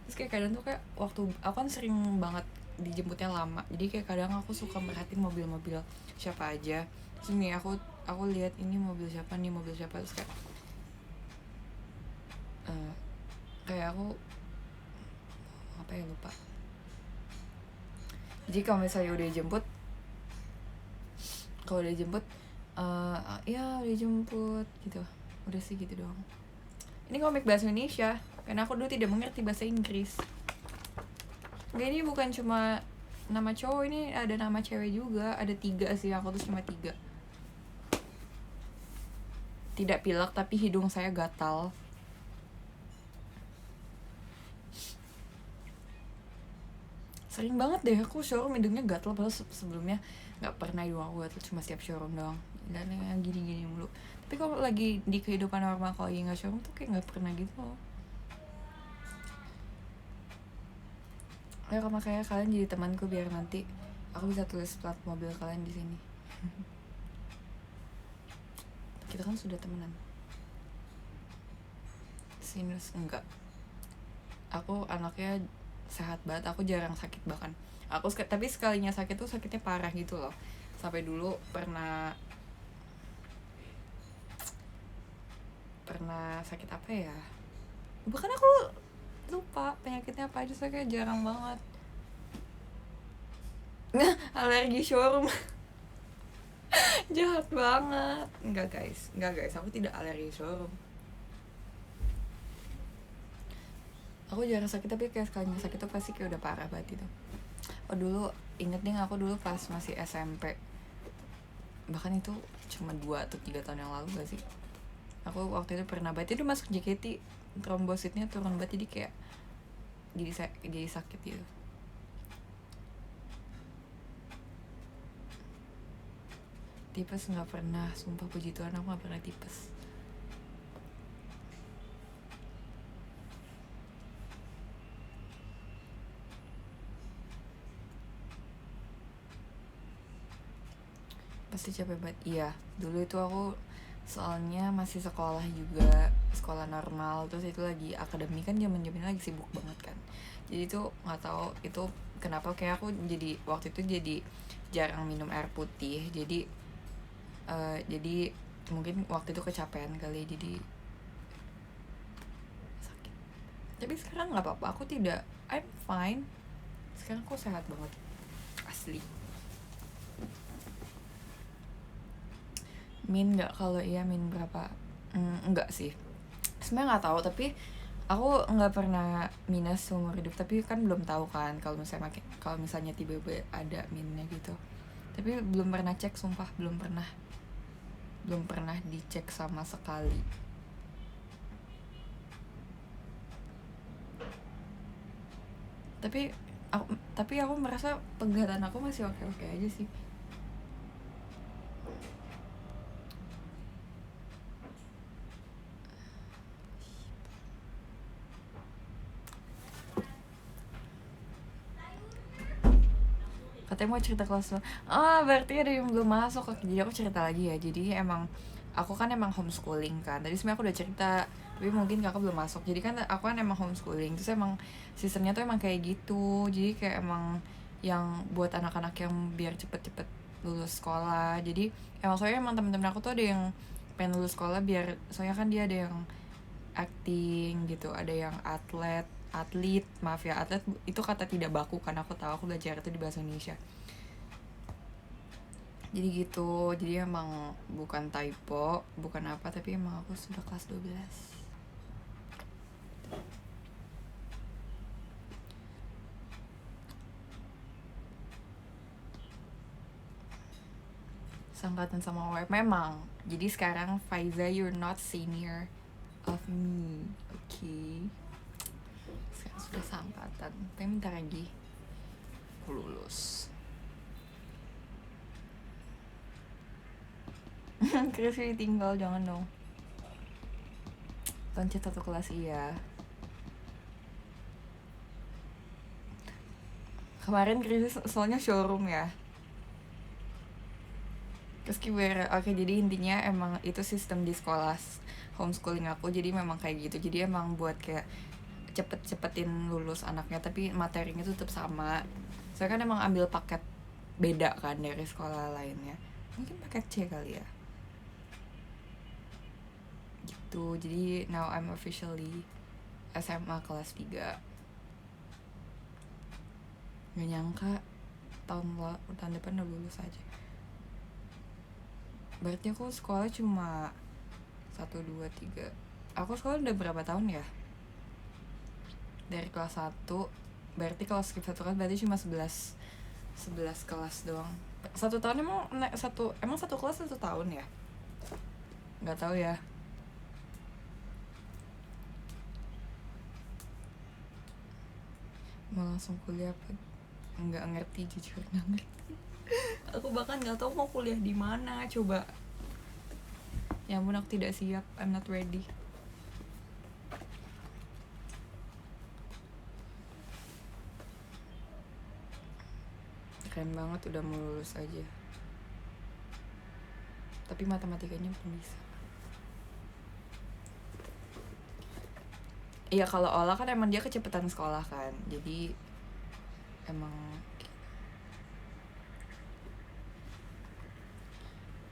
Terus kayak kadang tuh kayak waktu aku kan sering banget dijemputnya lama. Jadi kayak kadang aku suka merhatiin mobil-mobil siapa aja. Terus nih aku lihat ini mobil siapa terus kayak aku apa ya, lupa. Jadi kalau misalnya udah dijemput ya udah jemput gitu, udah sih gitu doang. Ini komik bahasa Indonesia karena aku dulu tidak mengerti bahasa Inggris. Enggak, ini bukan cuma nama cowok, ini ada nama cewek juga, ada 3 sih, aku tuh cuma 3. Tidak pilek tapi hidung saya gatal. Sering banget deh aku showroom hidungnya gatal, padahal sebelumnya nggak pernah hidung aku gatal, cuma setiap showroom doang. Dan yang gini-gini mulu. Tapi kalau lagi di kehidupan normal, kalau lagi nggak showroom tuh kayak nggak pernah gitu loh. Ya makanya kalian jadi temanku biar nanti aku bisa tulis plat mobil kalian di sini. Kita kan sudah temenan. Sinus enggak. Aku anaknya sehat banget, aku jarang sakit bahkan. Tapi sekalinya sakit tuh sakitnya parah gitu loh. Sampai dulu pernah sakit apa ya? Bahkan aku lupa penyakitnya apa aja, saya kayak jarang banget. Alergi showroom. Jahat banget. Enggak guys, aku tidak alergi showroom. Aku jarang sakit, tapi kayak sekalinya sakit tuh pasti kayak udah parah banget itu. Oh dulu, inget deh aku dulu pas masih SMP, bahkan itu cuma 2 atau 3 tahun yang lalu gak sih, aku waktu itu pernah banget itu masuk JKT, trombositnya turun banget, jadi kayak jadi sakit gitu. Tipes nggak pernah, sumpah puji Tuhan aku nggak pernah tipes. Pasti capek banget. Iya, dulu itu aku soalnya masih sekolah juga, sekolah normal, terus itu lagi akademi kan, zaman-zamannya lagi sibuk banget kan. Jadi tuh nggak tahu itu kenapa kayak aku jadi waktu itu jadi jarang minum air putih. Jadi mungkin waktu itu kecapean kali, jadi sakit. Tapi sekarang nggak apa-apa, aku tidak, I'm fine. Sekarang aku sehat banget, asli. Min nggak? Kalau iya min berapa? Enggak sih, sebenarnya nggak tahu, tapi aku nggak pernah minus seumur hidup. Tapi kan belum tahu kan kalau misalnya tiba-tiba ada minusnya gitu. Tapi belum pernah cek, sumpah belum pernah dicek sama sekali. Tapi aku merasa penglihatan aku masih oke aja sih. Katanya mau cerita kelas 2. Berarti ada yang belum masuk. Jadi aku cerita lagi ya. Jadi aku kan emang homeschooling kan. Tadi sebenarnya aku udah cerita, tapi mungkin kakak belum masuk. Jadi kan aku kan emang homeschooling, terus emang sistemnya tuh emang kayak gitu. Jadi kayak emang yang buat anak-anak yang biar cepet-cepet lulus sekolah. Jadi soalnya emang temen-temen aku tuh ada yang pengen lulus sekolah biar, soalnya kan dia ada yang acting gitu, ada yang atlet itu kata tidak baku kan, aku tahu, aku belajar itu di bahasa Indonesia. Jadi gitu, jadi emang bukan typo, bukan apa, tapi emang aku sudah kelas 12. Sangkatan sama OF memang. Jadi sekarang Faiza, you're not senior of me, okay? Sekarang sudah sangkatan. Tapi bentar lagi aku lulus. Chris tinggal, jangan dong. Loncat satu kelas iya. Kemarin Chris soalnya showroom ya. Terus oke, jadi intinya emang itu sistem di sekolah homeschooling aku, jadi memang kayak gitu. Jadi emang buat kayak cepet-cepetin lulus anaknya, tapi materinya tetap sama. Saya kan emang ambil paket beda kan dari sekolah lainnya. Mungkin paket C kali ya. Gitu, jadi now I'm officially SMA kelas 3. Gak nyangka tahun depan udah lulus aja. Berarti aku sekolah cuma 1, 2, 3. Aku sekolah udah berapa tahun ya? Dari kelas 1. Berarti kalau skip 1 kelas berarti cuma 11 kelas doang. 1 tahun emang satu kelas 1 tahun ya? Gak tahu ya. Mau langsung kuliah apa? Nggak ngerti, jujur nggak ngerti. Aku bahkan nggak tahu mau kuliah di mana, coba. Ya ampun, aku tidak siap. I'm not ready. Keren banget udah mau lulus aja. Tapi matematikanya belum bisa. Iya, kalau Ola kan emang dia kecepatan sekolah kan. Jadi emang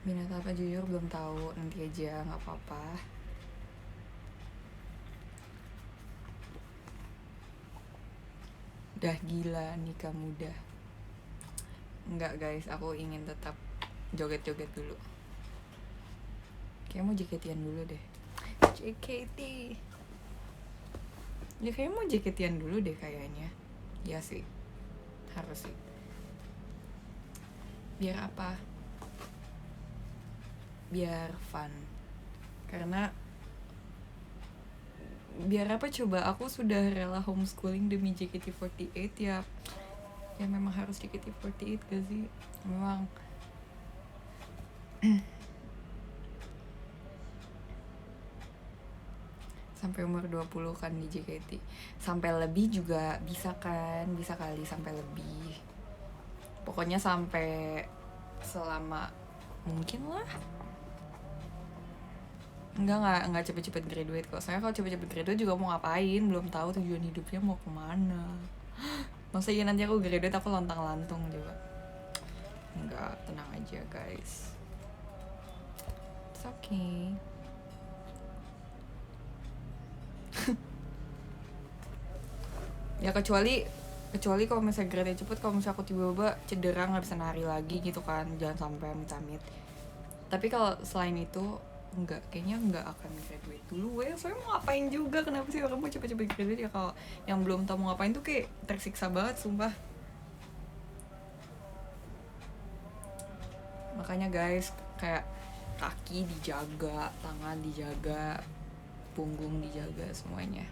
minat apa jujur belum tahu, nanti aja, nggak apa-apa. Udah gila nikah muda. Enggak guys, aku ingin tetap joget-joget dulu. Kayak mau JKT-an dulu deh. JKT. Ya kayak mau JKT-an dulu deh kayaknya. Ya sih, harus sih. Biar apa? Biar fun. Karena biar apa coba, aku sudah rela homeschooling demi JKT48 ya memang harus JKT48 gak sih? Memang sampai umur 20 kan di JKT. Sampai lebih juga bisa kan, bisa kali sampai lebih. Pokoknya sampai selama mungkin lah. Enggak cepet-cepet graduate kok. Soalnya kalau cepet-cepet graduate juga mau ngapain, belum tahu tujuan hidupnya mau kemana. Masa iya nanti aku graduate aku lontang-lantung juga. Enggak, tenang aja guys. It's okay. Ya kecuali kalau misalnya graduate cepet, kalau misalnya aku tiba-tiba cedera nggak bisa nari lagi gitu kan, jangan sampai amit-amit. Tapi kalau selain itu kayaknya enggak akan graduate dulu. Soalnya mau ngapain juga, kenapa sih orang mau cepet-cepet graduate ya? Kalau yang belum tahu mau ngapain tuh kayak tersiksa banget sumpah. Makanya guys, kayak kaki dijaga, tangan dijaga, punggung dijaga, semuanya.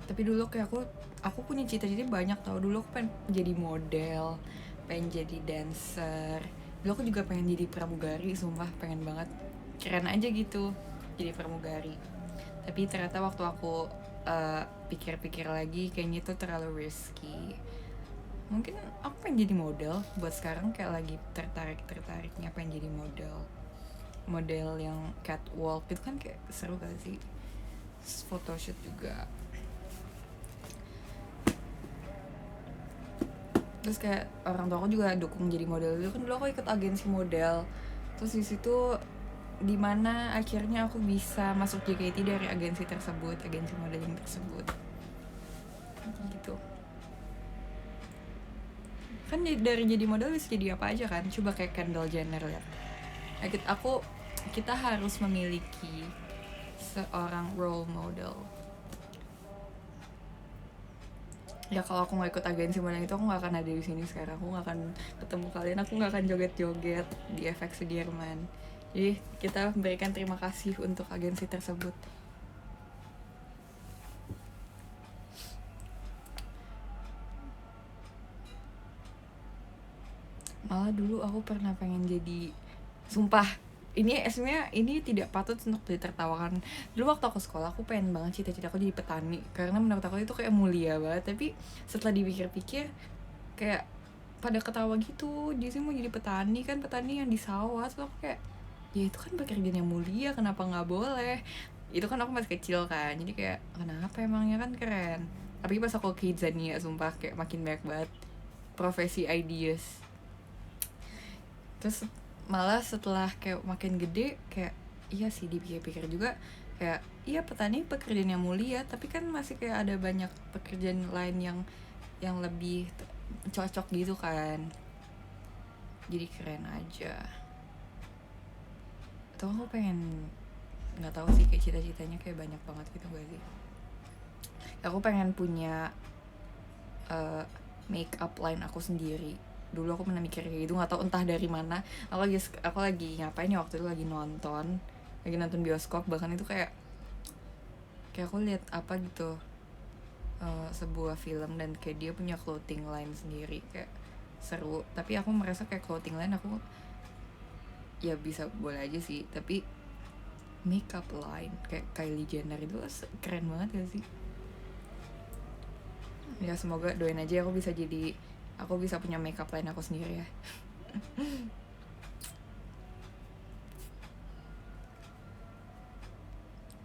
Tapi dulu kayak aku punya cita-cita banyak tau. Dulu aku pengen jadi model, pengen jadi dancer. Dulu aku juga pengen jadi pramugari, sumpah pengen banget. Keren aja gitu jadi pramugari. Tapi ternyata waktu aku pikir-pikir lagi, kayaknya itu terlalu risky. Mungkin aku pengen jadi model. Buat sekarang kayak lagi tertariknya pengen jadi model yang catwalk itu kan kayak seru gak sih? Photoshoot juga. Terus kayak orang tua aku juga dukung jadi model. Dulu aku ikut agensi model. Terus di situ dimana akhirnya aku bisa masuk JKT dari agensi modeling tersebut. Gitu. Kan dari jadi model bisa jadi apa aja kan? Coba kayak Kendall Jenner ya. Kita harus memiliki seorang role model. ya kalau aku nggak ikut agensi malang itu aku nggak akan ada di sini sekarang, aku nggak akan ketemu kalian, aku nggak akan joget-joget di FX Sudirman. Jadi kita berikan terima kasih untuk agensi tersebut. Malah dulu aku pernah pengen jadi, sumpah ini sebenarnya ini tidak patut untuk ditertawakan. Dulu waktu aku sekolah aku pengen banget cita-cita aku jadi petani, karena menurut aku itu kayak mulia banget. Tapi setelah dipikir-pikir kayak pada ketawa gitu, dia sih mau jadi petani, kan petani yang di sawah. Terus aku kayak, ya itu kan pekerjaan yang mulia, kenapa nggak boleh. Itu kan aku masih kecil kan, jadi kayak kenapa emangnya, kan keren. Tapi pas aku ke Kidzania sumpah kayak makin banyak banget profesi ideas. Terus malah setelah kayak makin gede kayak iya sih, dipikir-pikir juga kayak iya petani pekerjaan yang mulia, tapi kan masih kayak ada banyak pekerjaan lain yang lebih cocok gitu kan. Jadi keren aja. Atau aku pengen, nggak tahu sih, kayak cita-citanya kayak banyak banget gitu gak sih. Aku pengen punya make up line aku sendiri. Dulu aku pernah mikir kayak gitu, nggak tahu entah dari mana. Aku lagi ngapain ya waktu itu, lagi nonton bioskop. Bahkan itu kayak aku lihat apa gitu, sebuah film, dan kayak dia punya clothing line sendiri, kayak seru. Tapi aku merasa kayak clothing line aku ya bisa boleh aja sih, tapi makeup line kayak Kylie Jenner itu keren banget gak sih. Ya semoga, doain aja aku bisa punya makeup line aku sendiri ya.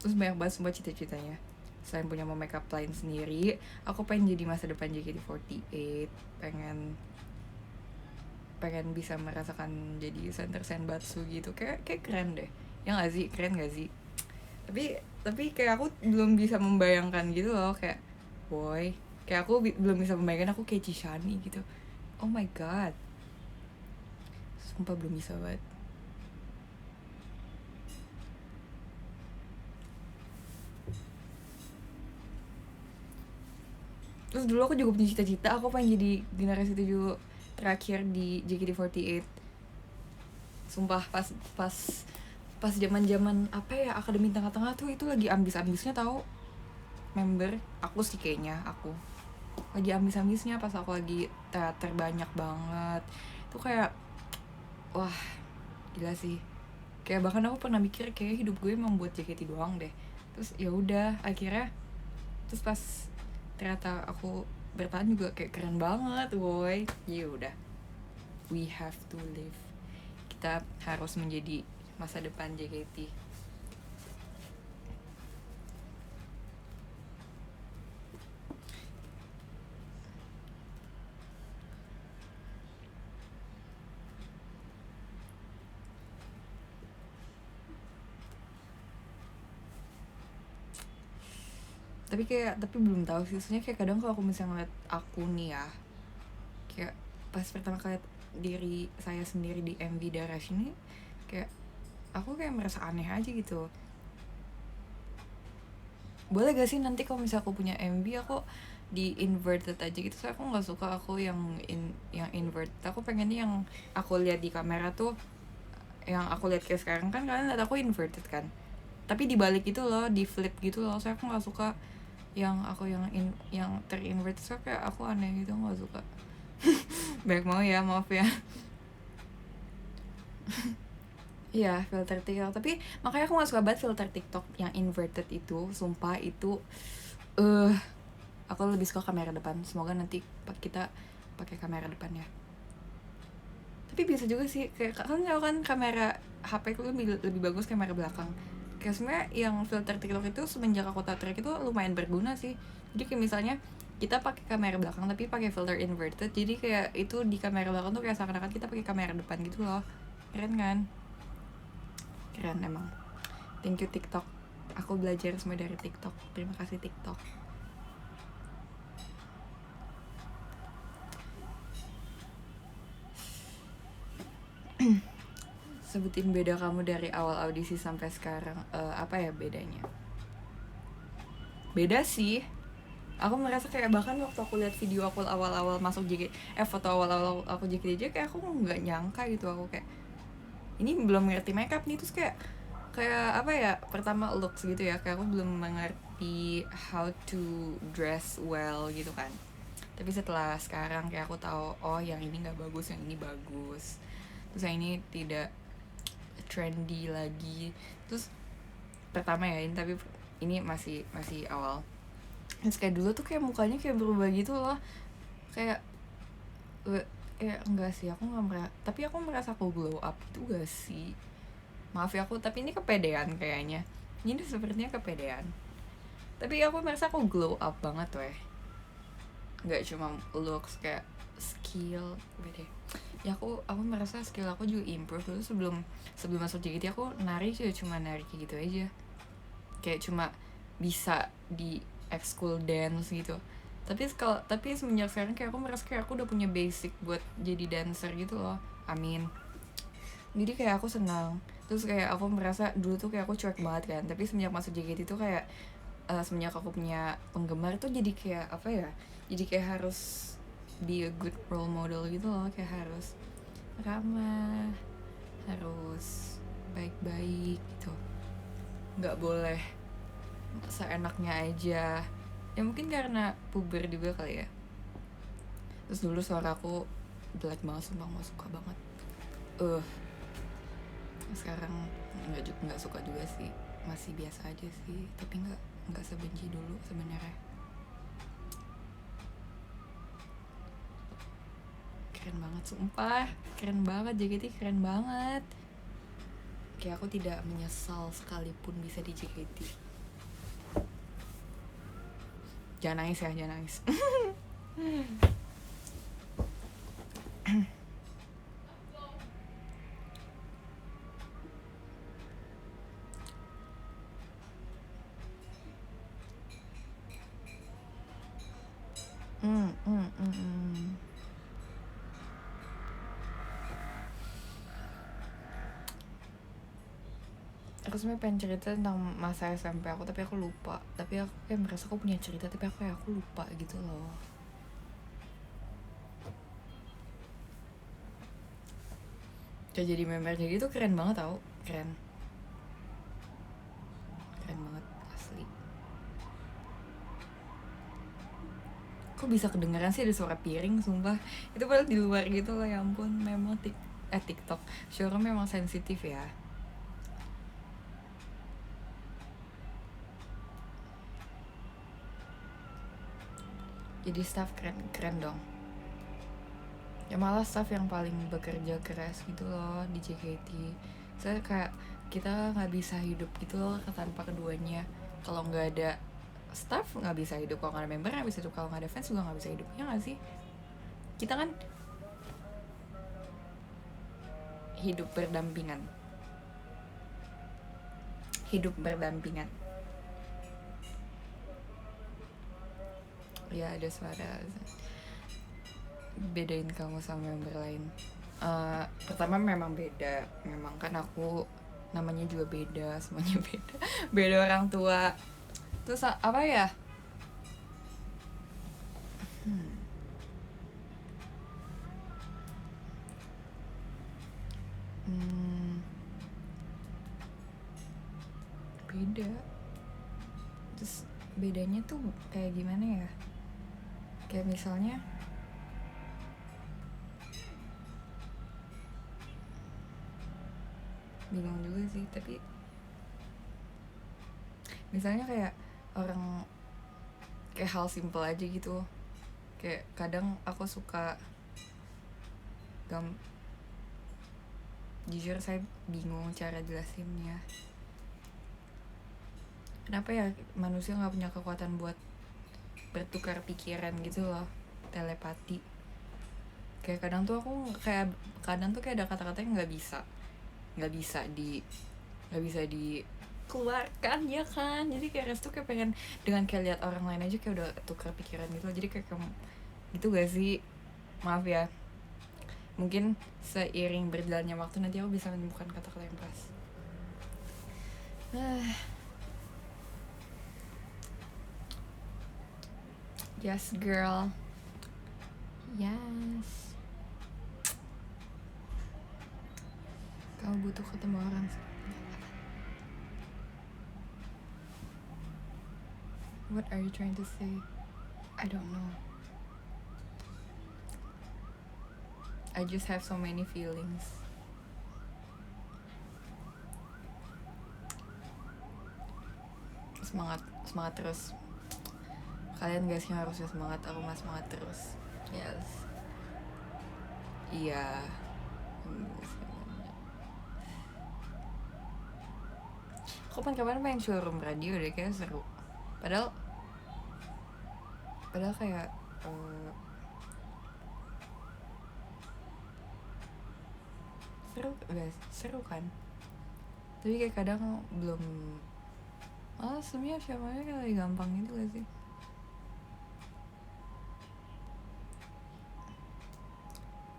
Terus banyak banget semua cita-citanya. Selain punya makeup line sendiri, aku pengen jadi masa depan JKT48. pengen bisa merasakan jadi center senbatsu gitu, kayak keren deh ya nggak sih, keren nggak sih. Tapi kayak aku belum bisa membayangkan gitu loh, kayak boy, kayak aku belum bisa membayangkan aku kayak Chishani gitu. Oh my god, sumpah belum bisa banget. Terus dulu aku juga punya cita-cita, aku pengen jadi generasi 7 terakhir di JKT48. Sumpah pas zaman apa ya, akademi tengah-tengah tuh, itu lagi ambis-ambisnya tahu. Member aku sih, kayaknya aku lagi ambis-ambisnya pas aku lagi teater banyak banget. Itu kayak wah, gila sih. Kayak bahkan aku pernah mikir kayak hidup gue emang buat JKT doang deh. Terus ya udah akhirnya, terus pas ternyata aku bertahan juga kayak keren banget, boy. Ya udah, we have to live. Kita harus menjadi masa depan JKT. Tapi belum tahu sih, sebenarnya kayak kadang kalau aku misalnya ngeliat aku nih ya, kayak pas pertama kali liat diri saya sendiri di MV Darash ini, kayak aku kayak merasa aneh aja gitu. Boleh gak sih nanti kalau misalnya aku punya MV aku di inverted aja gitu, soalnya aku nggak suka aku yang invert. Aku pengennya yang aku lihat di kamera tuh, yang aku lihat kayak sekarang kan kalian lihat aku inverted kan, tapi dibalik itu loh, di flip gitu loh. Saya aku nggak suka yang aku yang terinvert, so kayak aku aneh gitu, nggak suka. Baik mau ya, maaf ya. Iya, filter TikTok. Tapi makanya aku nggak suka banget filter TikTok yang inverted itu. Sumpah itu aku lebih suka kamera depan. Semoga nanti kita pakai kamera depan ya. Tapi bisa juga sih, kayak kan kamera HP ku lebih bagus kamera belakang. Kayak sebenarnya yang filter TikTok itu semenjak aku tatrek itu lumayan berguna sih. Jadi kayak misalnya kita pakai kamera belakang tapi pakai filter inverted, jadi kayak itu di kamera belakang tuh kayak seakan-akan kita pakai kamera depan gitu loh. Keren kan? Keren emang. Thank you TikTok. Aku belajar semua dari TikTok. Terima kasih TikTok. Sebutin beda kamu dari awal audisi sampai sekarang. Apa ya bedanya? Beda sih. Aku merasa kayak bahkan waktu aku lihat video aku awal-awal masuk JKT, foto awal-awal aku JKT kayak aku nggak nyangka gitu. Aku kayak ini belum ngerti makeup nih, terus kayak apa ya, pertama looks gitu ya, kayak aku belum mengerti how to dress well gitu kan. Tapi setelah sekarang kayak aku tahu, oh yang ini nggak bagus, yang ini bagus, terus yang ini tidak trendy lagi. Terus pertama ya ini, tapi ini masih awal. Terus kayak dulu tuh kayak mukanya kayak berubah gitu loh, kayak enggak sih, aku nggak tapi aku merasa aku glow up itu gak sih, maaf ya aku, tapi ini kepedean kayaknya, ini sepertinya kepedean, tapi aku merasa aku glow up banget weh, nggak cuma looks, kayak skill beda ya. Aku merasa skill aku juga improve dulu. Sebelum masuk JKT aku nari cuma nari kayak gitu aja, kayak cuma bisa di ekskul dance gitu. Tapi semenjak sekarang kayak aku merasa kayak aku udah punya basic buat jadi dancer gitu loh. Amin. Jadi kayak aku senang. Terus kayak aku merasa dulu tuh kayak aku cuek banget kan, tapi semenjak masuk JKT tuh kayak semenjak aku punya penggemar tuh jadi kayak apa ya, jadi kayak harus be a good role model gitu loh, kayak harus ramah, harus baik-baik gitu, nggak boleh seenaknya aja ya. Mungkin karena puber juga kali ya. Terus dulu suara aku jelek banget, sumpah gak suka banget. Sekarang nggak suka juga sih, masih biasa aja sih, tapi nggak sebenci dulu sebenarnya. Keren banget sumpah, keren banget JKT, keren banget. Kayak aku tidak menyesal sekalipun bisa di JKT. Jangan nangis ya, jangan nangis. Aku sebenarnya pengen cerita tentang masa SMP aku, tapi aku lupa. Tapi aku kayak merasa aku punya cerita, tapi aku lupa gitu loh. Kayak jadi member kayak gitu keren banget tau, keren banget asli. Kok bisa kedengeran sih ada suara piring, sumpah. Itu padahal di luar gitu loh, ya ampun. Memang TikTok showroom memang sensitif ya. Jadi staff keren dong. Ya malah staff yang paling bekerja keras gitu loh di JKT. Saya kayak kita nggak bisa hidup gitu loh tanpa keduanya. Kalau nggak ada staff nggak bisa hidup, kalau nggak ada member nggak bisa hidup, kalau nggak ada fans juga nggak bisa hidup, ya nggak sih? Kita kan hidup berdampingan. Ya ada suara, bedain kamu sama member lain. Pertama memang beda, memang kan aku namanya juga beda, semuanya beda orang tua. Terus apa ya, beda. Terus bedanya tuh kayak gimana ya, kayak misalnya bingung juga sih, tapi misalnya kayak orang, kayak hal simple aja gitu. Kayak kadang aku suka jujur saya bingung cara jelasinnya. Kenapa ya manusia nggak punya kekuatan buat bertukar pikiran gitu loh, telepati. Kayak kadang tuh ada kata-kata yang nggak bisa dikeluarkan ya kan. Jadi kayak Restu kayak pengen dengan kayak lihat orang lain aja kayak udah tukar pikiran gitu. Jadi kayak gitu gak sih? Maaf ya, mungkin seiring berjalannya waktu nanti aku bisa menemukan kata-kata yang pas. Yes girl, yes. Kamu butuh ketemu orang. What are you trying to say? I don't know. I just have so many feelings. Semangat terus. Kalian guys yang harusnya semangat, aku mah semangat terus. Yes. Iya. Aku kapan main showroom radio deh, kayak seru. Padahal kayak seru guys, seru kan. Tapi kayak kadang belum sebenarnya siapanya kayak gampang gitu gak sih.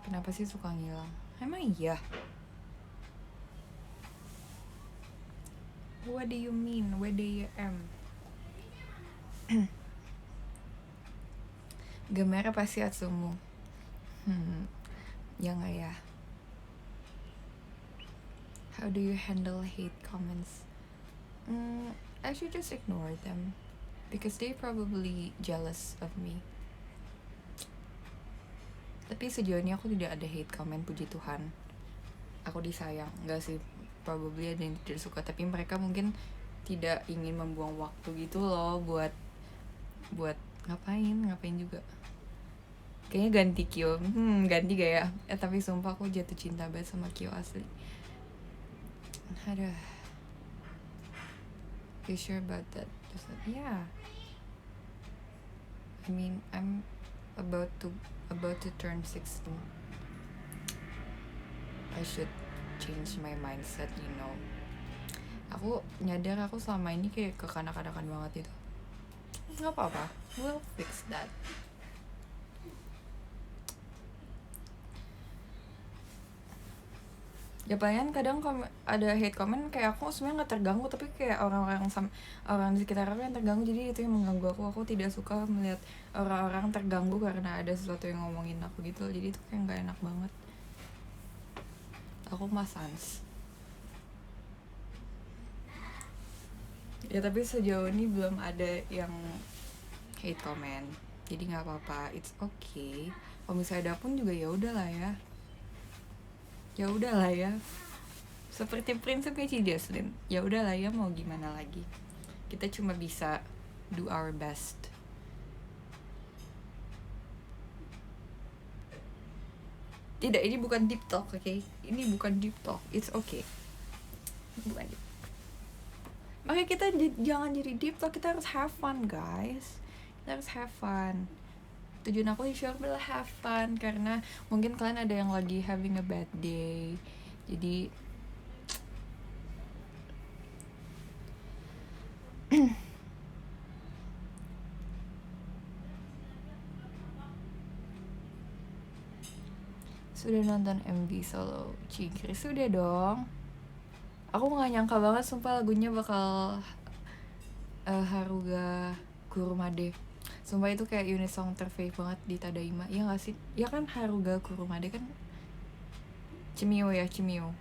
Kenapa sih suka ngilang? Emang iya? What do you mean? Where do you am? Gamera pasti Atsumu. Ya nggak ya? How do you handle hate comments? I should just ignore them because they probably jealous of me. Tapi sejauh ini aku tidak ada hate comment, puji Tuhan. Aku disayang, nggak sih? Probably ada yang tidak suka, tapi mereka mungkin tidak ingin membuang waktu gitu loh buat ngapain juga. Kayaknya ganti Kyo. Ganti gak ya? Tapi sumpah aku jatuh cinta banget sama Kyo asli. Aduh. You sure about that? Just like, yeah. I mean, I'm about to turn 16. I should change my mindset, you know. Aku nyadar aku selama ini kayak kekanak-kanakan banget itu. Nggak apa-apa, we'll fix that. Ya palingan kadang ada hate comment kayak aku sebenarnya nggak terganggu, tapi kayak orang di sekitar aku yang terganggu, jadi itu yang mengganggu aku. Aku tidak suka melihat orang-orang terganggu karena ada sesuatu yang ngomongin aku gitu, jadi itu kayak nggak enak banget. Aku mah sans. Ya tapi sejauh ini belum ada yang hate comment, jadi nggak apa-apa, it's okay. Kalau misalnya ada pun juga ya udahlah ya. Seperti prinsipnya Ci Jocelyn, ya udahlah ya, mau gimana lagi, kita cuma bisa do our best. Tidak, ini bukan deep talk, okay? Ini bukan deep talk, it's okay. Bukan deep. Makanya kita jangan jadi deep talk, kita harus have fun guys. Kita harus have fun. Tujuan aku di show adalah have fun, karena mungkin kalian ada yang lagi having a bad day, jadi sudah nonton MV solo Cingkris? Sudah dong. Aku nggak nyangka banget sumpah lagunya bakal Haruga Kurumade. Sumpah itu kayak unit song terfave banget di Tadaima. Iya gak sih? Ya kan Haruga Kurumade kan Chimio ya, Chimio.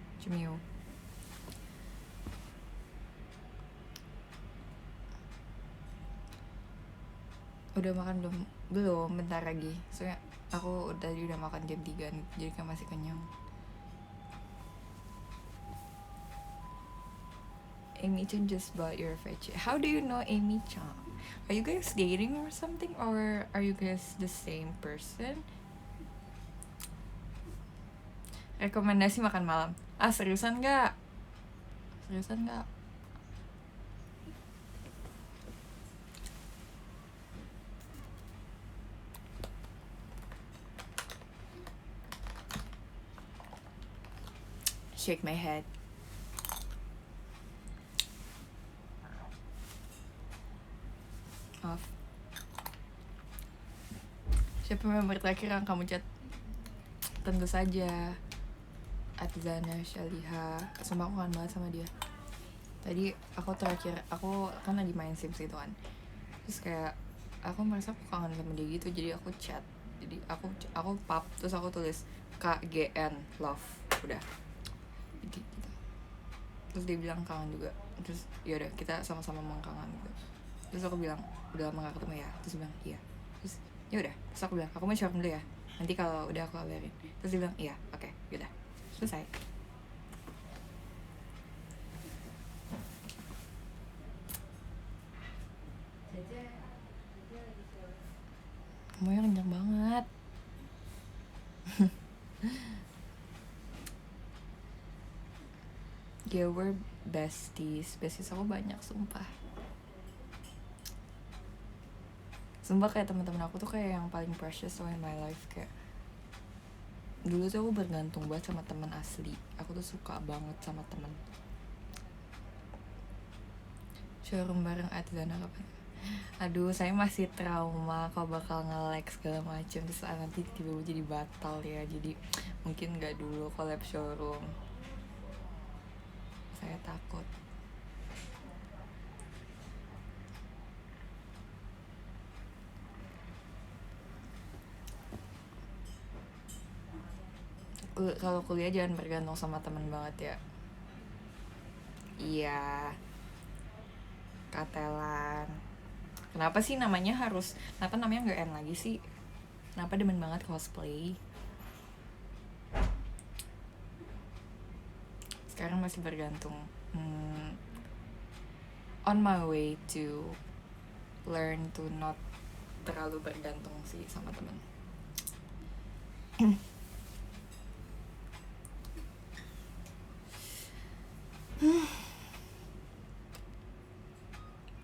Udah makan belum? Bentar lagi. Soalnya aku tadi udah makan jam 3, jadi kan masih kenyang. Amy-chan just bought your fetch. How do you know Amy-chan? Are you guys dating or something? Or are you guys the same person? Rekomendasi makan malam. Seriusan gak? Shake my head. Off. Siapa member terakhir yang kamu chat? Tentu saja Atzana Shaliha. Sumpah aku kangen banget sama dia. Tadi aku kan lagi main Sims gitu kan, terus kayak aku merasa aku kangen sama dia gitu, jadi aku chat, jadi aku pap, terus aku tulis KGN love, udah gitu. Terus dia bilang kangen juga, terus yaudah kita sama-sama mengkangen gitu. Terus aku bilang udah lama gak ketemu ya, terus dia bilang iya. Terus ya udah, terus aku bilang aku mau shopping dulu ya, nanti kalau udah aku kabarin. Terus dia bilang iya, oke, yaudah, selesai. Kamunya kencang banget. Yeah, we're besties aku banyak, sumpah kayak teman-teman aku tuh kayak yang paling precious tuh in my life. Kayak dulu tuh aku bergantung banget sama teman asli, aku tuh suka banget sama teman. Showroom bareng Adzana kapan? Aduh, saya masih trauma kalau bakal nge-like segala macam, terus nanti tiba-tiba jadi batal ya, jadi mungkin nggak dulu collab showroom, saya takut. Kalau kuliah jangan bergantung sama teman banget ya. Iya, katelan. Kenapa sih namanya nggak N lagi sih? Kenapa demen banget cosplay? Sekarang masih bergantung. On my way to learn to not terlalu bergantung sih sama teman.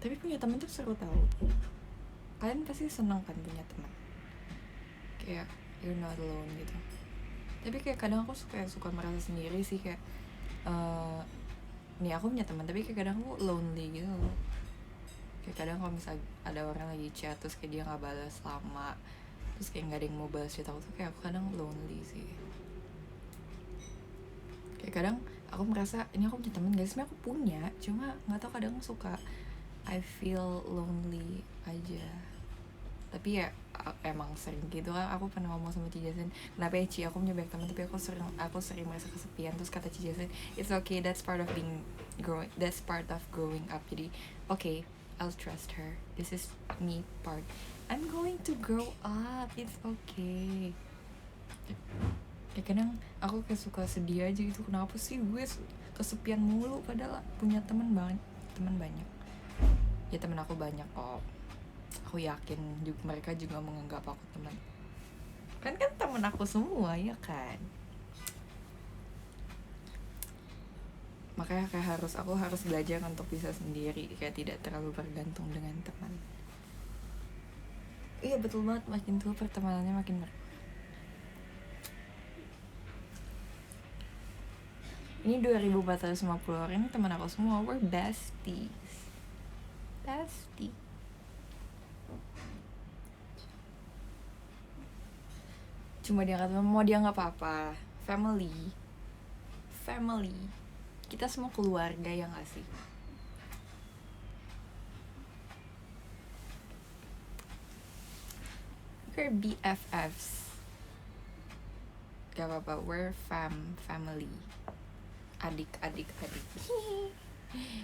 Tapi punya teman tuh seru tau. Kalian pasti senang kan punya teman, kayak you're not alone gitu. Tapi kayak kadang aku suka merasa sendiri sih, kayak nih aku punya teman tapi kayak kadang aku lonely gitu loh. Kayak kadang kalau misalnya ada orang lagi chat terus kayak dia nggak balas lama, terus kayak nggak ada yang mau balas chat aku tuh, kayak aku kadang lonely sih. Kayak kadang aku merasa ini aku punya teman guys, sebenarnya aku punya, cuma nggak tahu kadang suka I feel lonely aja. Tapi ya emang sering gitu kan. Aku pernah ngomong sama Ci Jasin, kenapa ya Ci aku punya banyak teman tapi aku sering merasa kesepian. Terus kata Ci Jasin, it's okay, that's part of growing up. Jadi okay, I'll trust her, this is me part, I'm going to grow up, it's okay. Kayak kadang aku kayak suka sedih aja gitu, kenapa sih gue kesepian mulu padahal punya teman banyak. Ya teman aku banyak kok, aku yakin juga mereka juga menganggap aku teman, kan teman aku semua ya kan. Makanya kayak aku harus belajar untuk bisa sendiri, kayak tidak terlalu bergantung dengan teman. Iya betul banget, makin tua pertemanannya makin ini 2450 orang, ini teman aku semua, we're bestie. Cuma dia kata mau dia nggak apa-apa, family, kita semua keluarga ya nggak sih. We're BFFs, gak apa-apa, we're family, adik.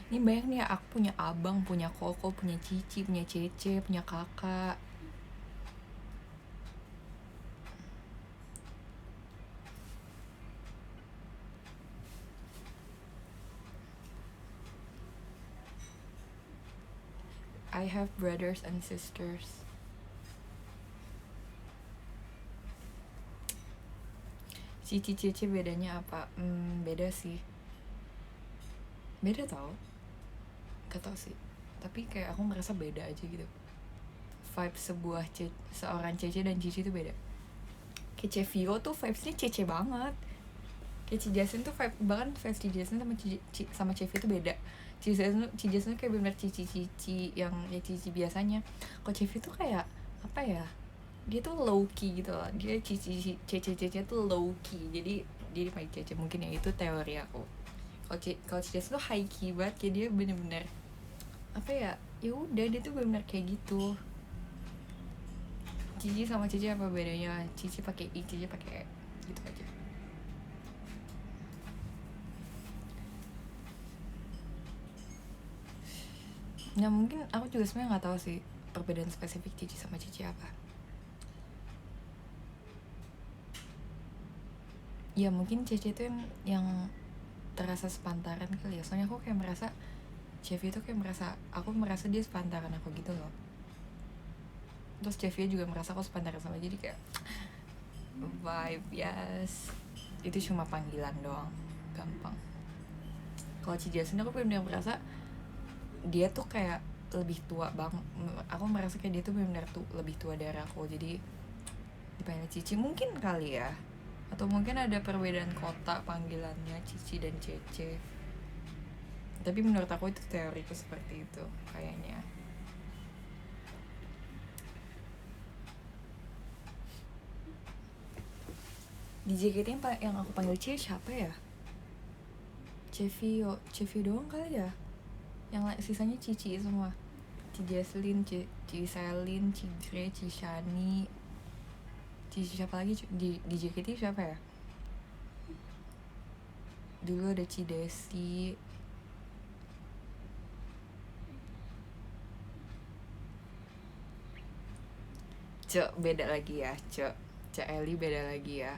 Ini banyak nih, aku punya abang, punya koko, punya cici, punya cece, punya kakak. I have brothers and sisters. Cici cece bedanya apa? Beda sih. Beda tau? Gak tau sih. Tapi kayak aku merasa beda aja gitu. Vibe seorang cece dan cici tuh beda. Kayak Cevio tuh vibesnya cece banget. Kayak Ci Jasin tuh bahkan vibes Ci Jasin sama Cevi tuh beda. Ci Jasin tuh kayak bener cici yang ya cici biasanya. Kalau Cevi tuh kayak apa ya? Dia tuh low key gitu loh. Dia cece tuh low key. Jadi dia dipanggil cece, mungkin ya itu teori aku. Kalau Ci Jasin tuh high key banget, kayak dia bener-bener apa ya? Ya udah, dia tuh bener-bener kayak gitu. Cici sama Cici apa bedanya? Cici pakai I, Cici pakai E, gitu aja. Ya mungkin aku juga sebenarnya nggak tahu sih perbedaan spesifik Cici sama Cici apa. Ya mungkin Cici itu yang terasa sepantaran kali ya. Soalnya aku kayak merasa Chevy itu kayak aku merasa dia sepantaran aku gitu loh. Terus Chevy juga merasa aku sepantaran sama, jadi kayak vibe, yes. Itu cuma panggilan doang, gampang. Kalau Cijasin aku benar-benar merasa dia tuh kayak lebih tua bang. Aku merasa kayak dia tuh benar-benar lebih tua dari aku, jadi dipanggil Cici mungkin kali ya. Atau mungkin ada perbedaan kota panggilannya Cici dan Cece. Tapi menurut aku itu teoriku seperti itu kayaknya. Di JKT yang aku panggil C siapa ya? Cevi doang kali ya. Yang sisanya Cici semua. Ci Jesslyn, Ci Selin, Ci Gre, Ci Shani. Cici siapa lagi di JKT siapa ya? Dulu ada Ci Desi. Cek beda lagi ya, Cek Eli beda lagi ya.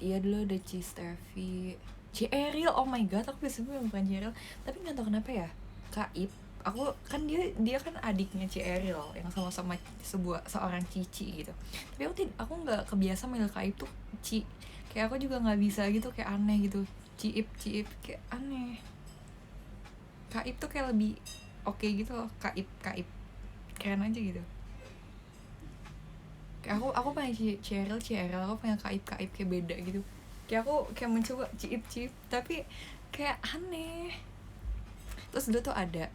Iya dulu ada Ci Steffi, Ci Ariel, oh my god aku biasanya bukan Ci Ariel, tapi nggak tahu kenapa ya Kaip, aku kan dia kan adiknya Ci Ariel yang sama-sama seorang Cici gitu, tapi aku nggak kebiasa manggil Kaip tuh Ci, kayak aku juga nggak bisa gitu, kayak aneh gitu, Ciip kayak aneh. Kaip tuh kayak lebih oke gitu loh, Kaip keren aja gitu. Aku pengen Cheryl aku pengen Kaip kayak beda gitu, kayak aku kayak mencoba Ciip tapi kayak aneh. Terus dulu tuh ada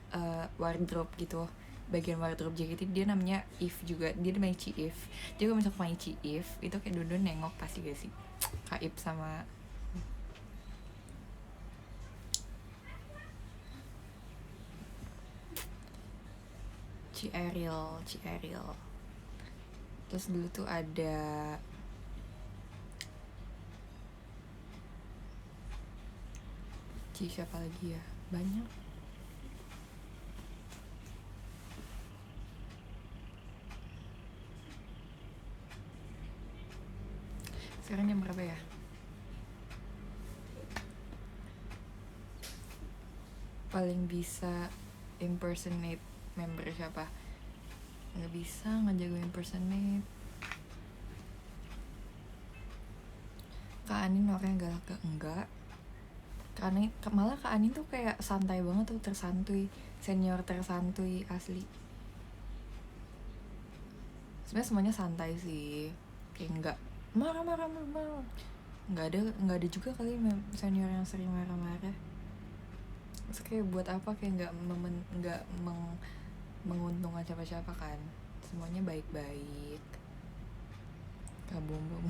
wardrobe gitu, bagian wardrobe JKT dia namanya If juga, dia namanya Ciif, dia kalau misalnya main Ciif itu kayak dulu nengok pasti gak sih Kaip sama Ci Ariel. Terus dulu tuh ada Ci siapa lagi ya, banyak. Sekarang jam berapa ya? Paling bisa impersonate member siapa? Nggak bisa ngejago impersonate. Kak Anin orangnya galak gak? Enggak. Malah Kak Anin tuh kayak santai banget tuh, tersantuy, senior tersantuy asli. Sebenarnya semuanya santai sih, kayak enggak marah. Nggak ada juga kali senior yang sering marah-marah. Terus kayak buat apa, kayak nggak menguntungkan siapa-siapa kan, semuanya baik-baik. Kabombong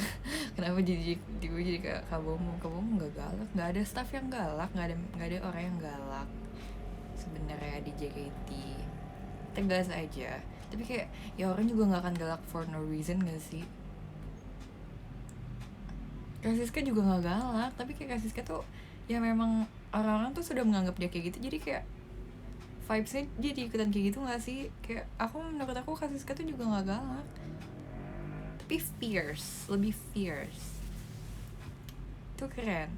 kenapa jadi kayak kabombong nggak galak, nggak ada staff yang galak, nggak ada orang yang galak sebenarnya di JKT, tegas aja. Tapi kayak ya orang juga nggak akan galak for no reason gak sih. Kak Siska juga nggak galak, tapi kayak Kak Siska tuh ya memang orang-orang tuh sudah menganggap dia kayak gitu, jadi kayak vibesnya jadi ikutan kayak gitu nggak sih. Kayak menurut aku Kak Siska tuh juga nggak galak, tapi lebih fierce. Itu keren.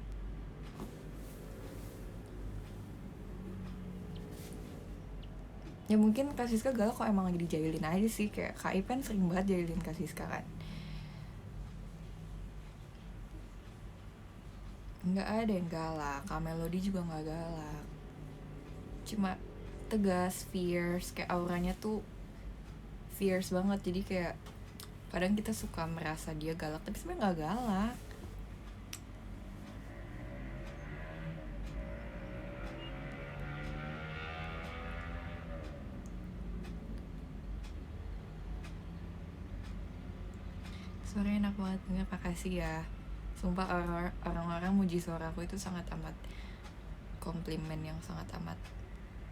Ya mungkin Kak Siska galak kok emang lagi dijailin aja sih, kayak Kaip kan sering banget jailin Kak Siska kan. Nggak ada yang galak, Kak Melody juga nggak galak, cuma tegas, fierce, kayak auranya tuh fierce banget, jadi kayak kadang kita suka merasa dia galak tapi sebenarnya nggak galak. Suaranya enak banget, enggak, makasih ya. Sumpah orang-orang muji suara aku itu sangat amat komplimen yang sangat amat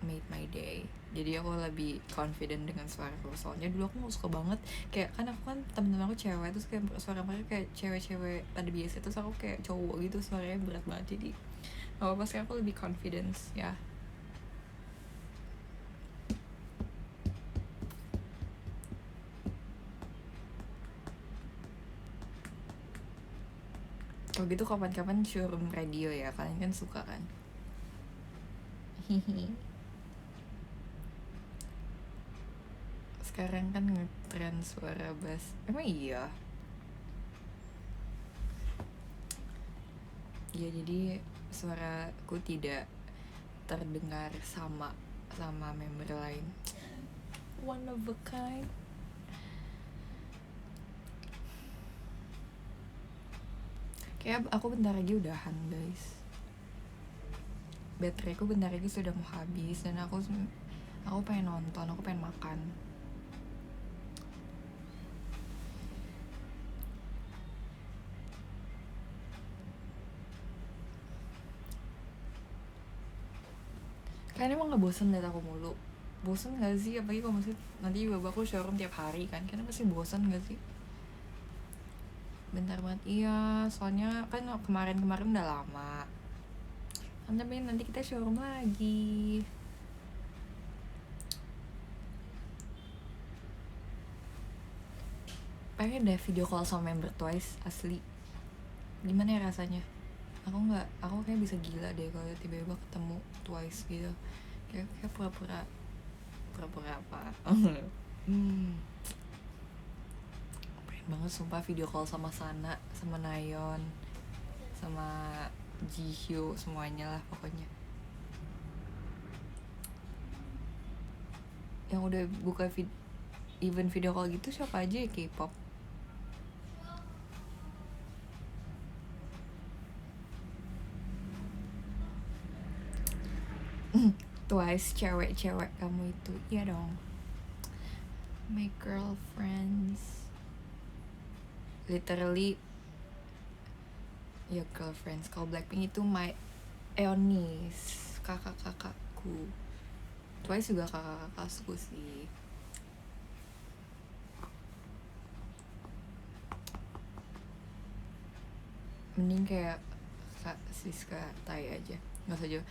made my day. Jadi aku lebih confident dengan suara aku. Soalnya dulu aku gak suka banget, kayak kan aku kan temen-temen aku cewek, terus kayak suara mereka kayak cewek-cewek pada biasa, terus aku kayak cowok gitu suaranya berat banget. Jadi gak apa-apa sih, aku lebih confidence ya. Kalau gitu kapan-kapan showroom radio ya, kalian kan suka kan. Sekarang kan ngetrend suara bass. Emang iya? Ya jadi suaraku tidak terdengar sama member lain. One of a kind. Kayak aku bentar lagi udahan guys. Bateraiku bentar lagi sudah mau habis dan aku pengen nonton, aku pengen makan. Kalian emang gak bosen liat aku mulu? Bosen gak sih? Apalagi kalau misalnya nanti bapakku showroom tiap hari kan, kalian pasti bosen gak sih? Bentar banget, iya. Soalnya kan kemarin udah lama. Tapi nanti kita showroom lagi. Pengen deh video call sama member Twice, asli. Gimana ya rasanya? Aku kayak bisa gila deh kalau tiba-tiba ketemu Twice gitu. Kayak pura-pura apa. Pengen banget sumpah video call sama Sana, sama Nayeon, sama Jihyo, semuanya lah pokoknya. Yang udah buka event video call gitu siapa aja ya K-pop? Twice, cewek kamu itu. Iya dong. My girlfriends. Literally your girlfriends. Kalau Blackpink itu my Eonis, kakak-kakakku. Twice juga kakak-kakakku sih. Mending kayak Kak Siska Tai aja, nggak usah jauh.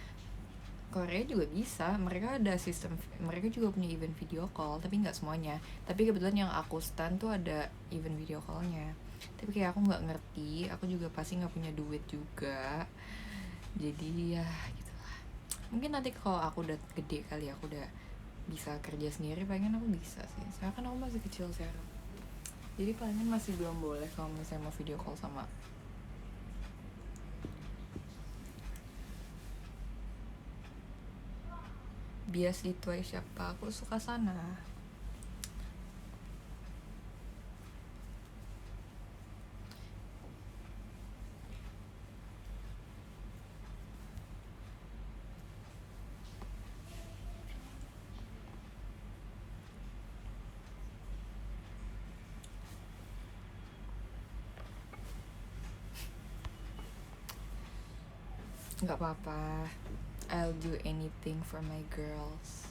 Korea juga bisa, mereka ada sistem, mereka juga punya event video call, tapi nggak semuanya. Tapi kebetulan yang aku stan tuh ada event video callnya. Tapi kayak aku nggak ngerti, aku juga pasti nggak punya duit juga. Jadi ya gitulah. Mungkin nanti kalau aku udah gede kali, aku udah bisa kerja sendiri, pengen aku bisa sih. Soalnya kan aku masih kecil sekarang. Jadi palingan masih belum boleh kalau misalnya mau video call sama bias itu aja. Siapa aku suka Sana. Nggak apa-apa, I'll do anything for my girls.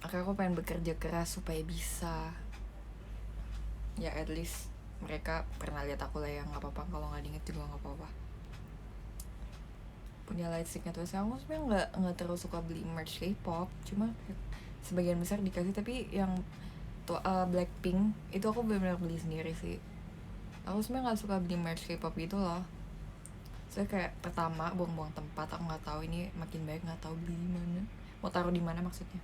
Aku pengen bekerja keras supaya bisa. Ya at least mereka pernah lihat aku lah ya, nggak apa-apa. Kalau nggak diinget juga nggak apa-apa. Punya lightsticknya tuh, aku sebenarnya nggak terlalu suka beli merch K-pop, cuma sebagian besar dikasih. Tapi yang tuh Blackpink itu aku benar-benar beli sendiri sih. Aku sebenarnya nggak suka beli merch K-pop gitu loh. Saya kayak pertama buang-buang tempat, aku nggak tahu ini makin baik nggak tahu beli di mana, mau taruh di mana maksudnya.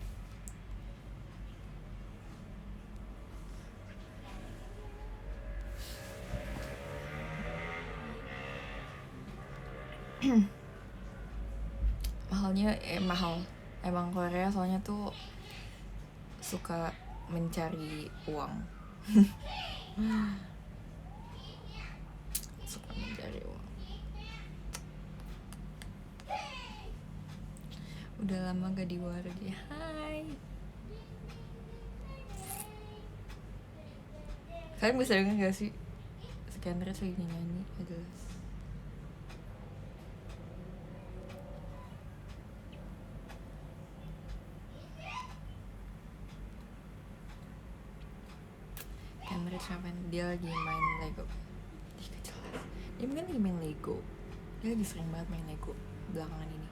Mahalnya mahal emang Korea, soalnya tuh suka mencari uang. Suka mencari uang. Udah lama gak di Wardi. Hai, kalian bisa denger gak sih Scanner lagi nyanyi jelas. ngapain? Dia lagi main Lego. Gak jelas. Dia mungkin lagi main Lego. Dia lagi sering banget main Lego belakangan ini.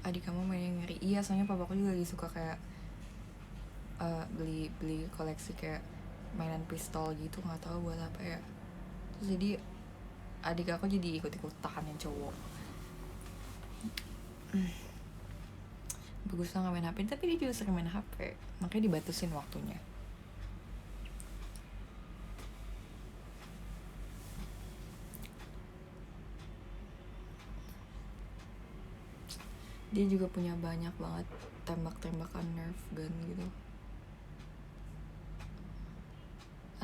Adik kamu main yang ngeri. Iya, soalnya papaku juga lagi suka kayak beli koleksi kayak mainan pistol gitu, nggak tahu buat apa ya. Terus jadi adik aku jadi ikut-ikutan yang cowok. Bagus lah nggak main HP, tapi dia juga sering main HP, makanya dibatasin waktunya. Dia juga punya banyak banget tembak-tembakan Nerf gun gitu.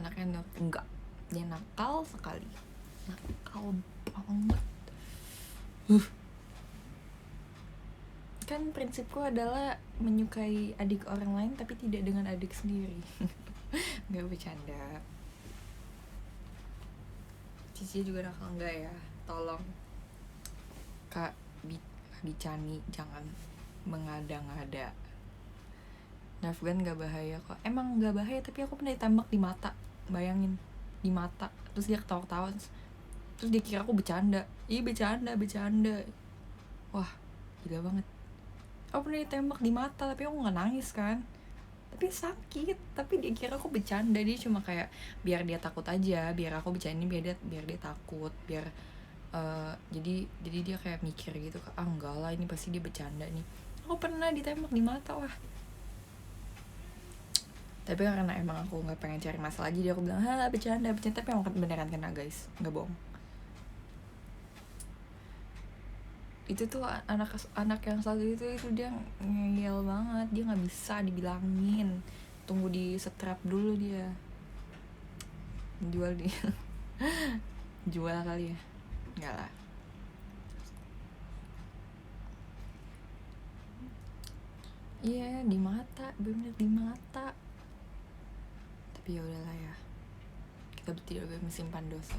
Anaknya enggak, dia nakal sekali, nakal banget. Kan prinsipku adalah menyukai adik orang lain tapi tidak dengan adik sendiri. Nggak bercanda. Cici juga nakal enggak ya? Tolong Kak Bicani jangan mengada-ngada. Nerf gun gak bahaya kok. Emang gak bahaya, tapi aku pernah ditembak di mata. Bayangin, di mata. Terus dia ketawa-ketawa, terus dia kira aku bercanda. Ih, bercanda. Wah, gila banget. Aku pernah ditembak di mata, tapi aku gak nangis kan. Tapi sakit, tapi dia kira aku bercanda. Dia cuma kayak biar dia takut aja, biar aku bercanda, biar dia takut, biar jadi dia kayak mikir gitu, enggak lah, ini pasti dia bercanda nih. Aku pernah ditembak di mata, wah. Tapi karena emang aku nggak pengen cari masalah, jadi aku bilang bercanda, tapi emang beneran kena guys, nggak bohong. Itu tuh anak yang satu itu dia ngeyel banget, dia nggak bisa dibilangin, tunggu di strap dulu dia, jual dia. Jual kali ya, nggak lah. Iya, di mata, bener di mata. Tapi ya udahlah ya, kita tidak menyimpan dosa.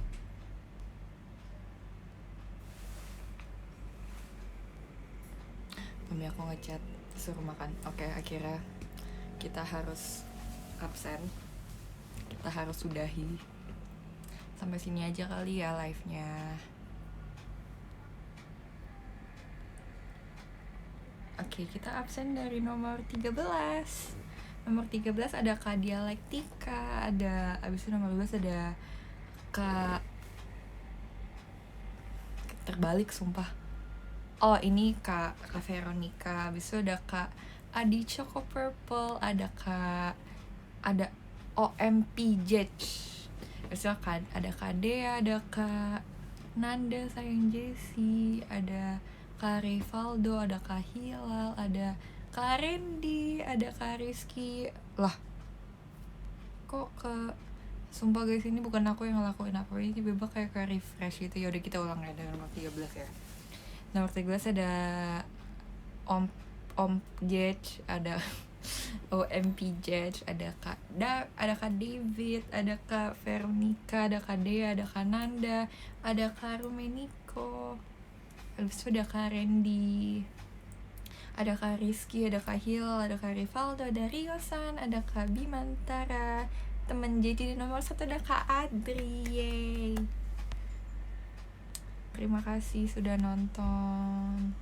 Mami aku ngechat suruh makan. Oke, akhirnya kita harus absen, kita harus sudahi. Sampai sini aja kali ya live-nya. Oke, kita absen dari nomor 13. Nomor 13 ada Kak Dialektika, ada abis itu nomor 12 ada Kak, terbalik sumpah. Oh, ini Kak Veronica, abis itu ada Kak Adi Choco Purple, ada OMP Jetch. Abis itu ada Kak Dea, ada Kak Nanda sayang Jessie, ada Kak Rivaldo, ada Kak Hilal, ada Kak Randy, ada Kak Rizky. Lah, kok sumpah guys, ini bukan aku yang ngelakuin apa, ini tiba-tiba kayak refresh gitu. Yaudah kita ulang ya dengan nomor 13 ya. Nomor 13 ada Om Jetch, ada OMP Jetch, ada Kak David, ada Kak Veronica, ada Kak Dea, ada Kak Nanda, ada Kak Rumeniko, habis itu ada Kak Randy, ada Kak Rizky, ada Kak Hilal, ada Kak Rivaldo, ada Riosan, ada Kak Bimantara, temen JJ di nomor 1 ada Kak Adri. Yeay. Terima kasih sudah nonton.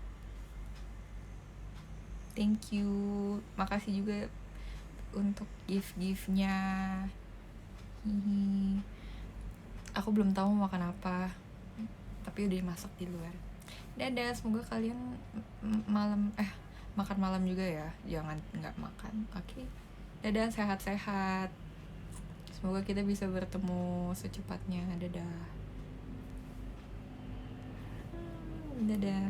Thank you. Makasih juga untuk gift-giftnya. Hihi. Aku belum tahu mau makan apa, tapi udah dimasak di luar. Dadah, semoga kalian makan malam juga ya. Jangan nggak makan, oke? Dadah, sehat-sehat. Semoga kita bisa bertemu secepatnya. Dadah. Dadah.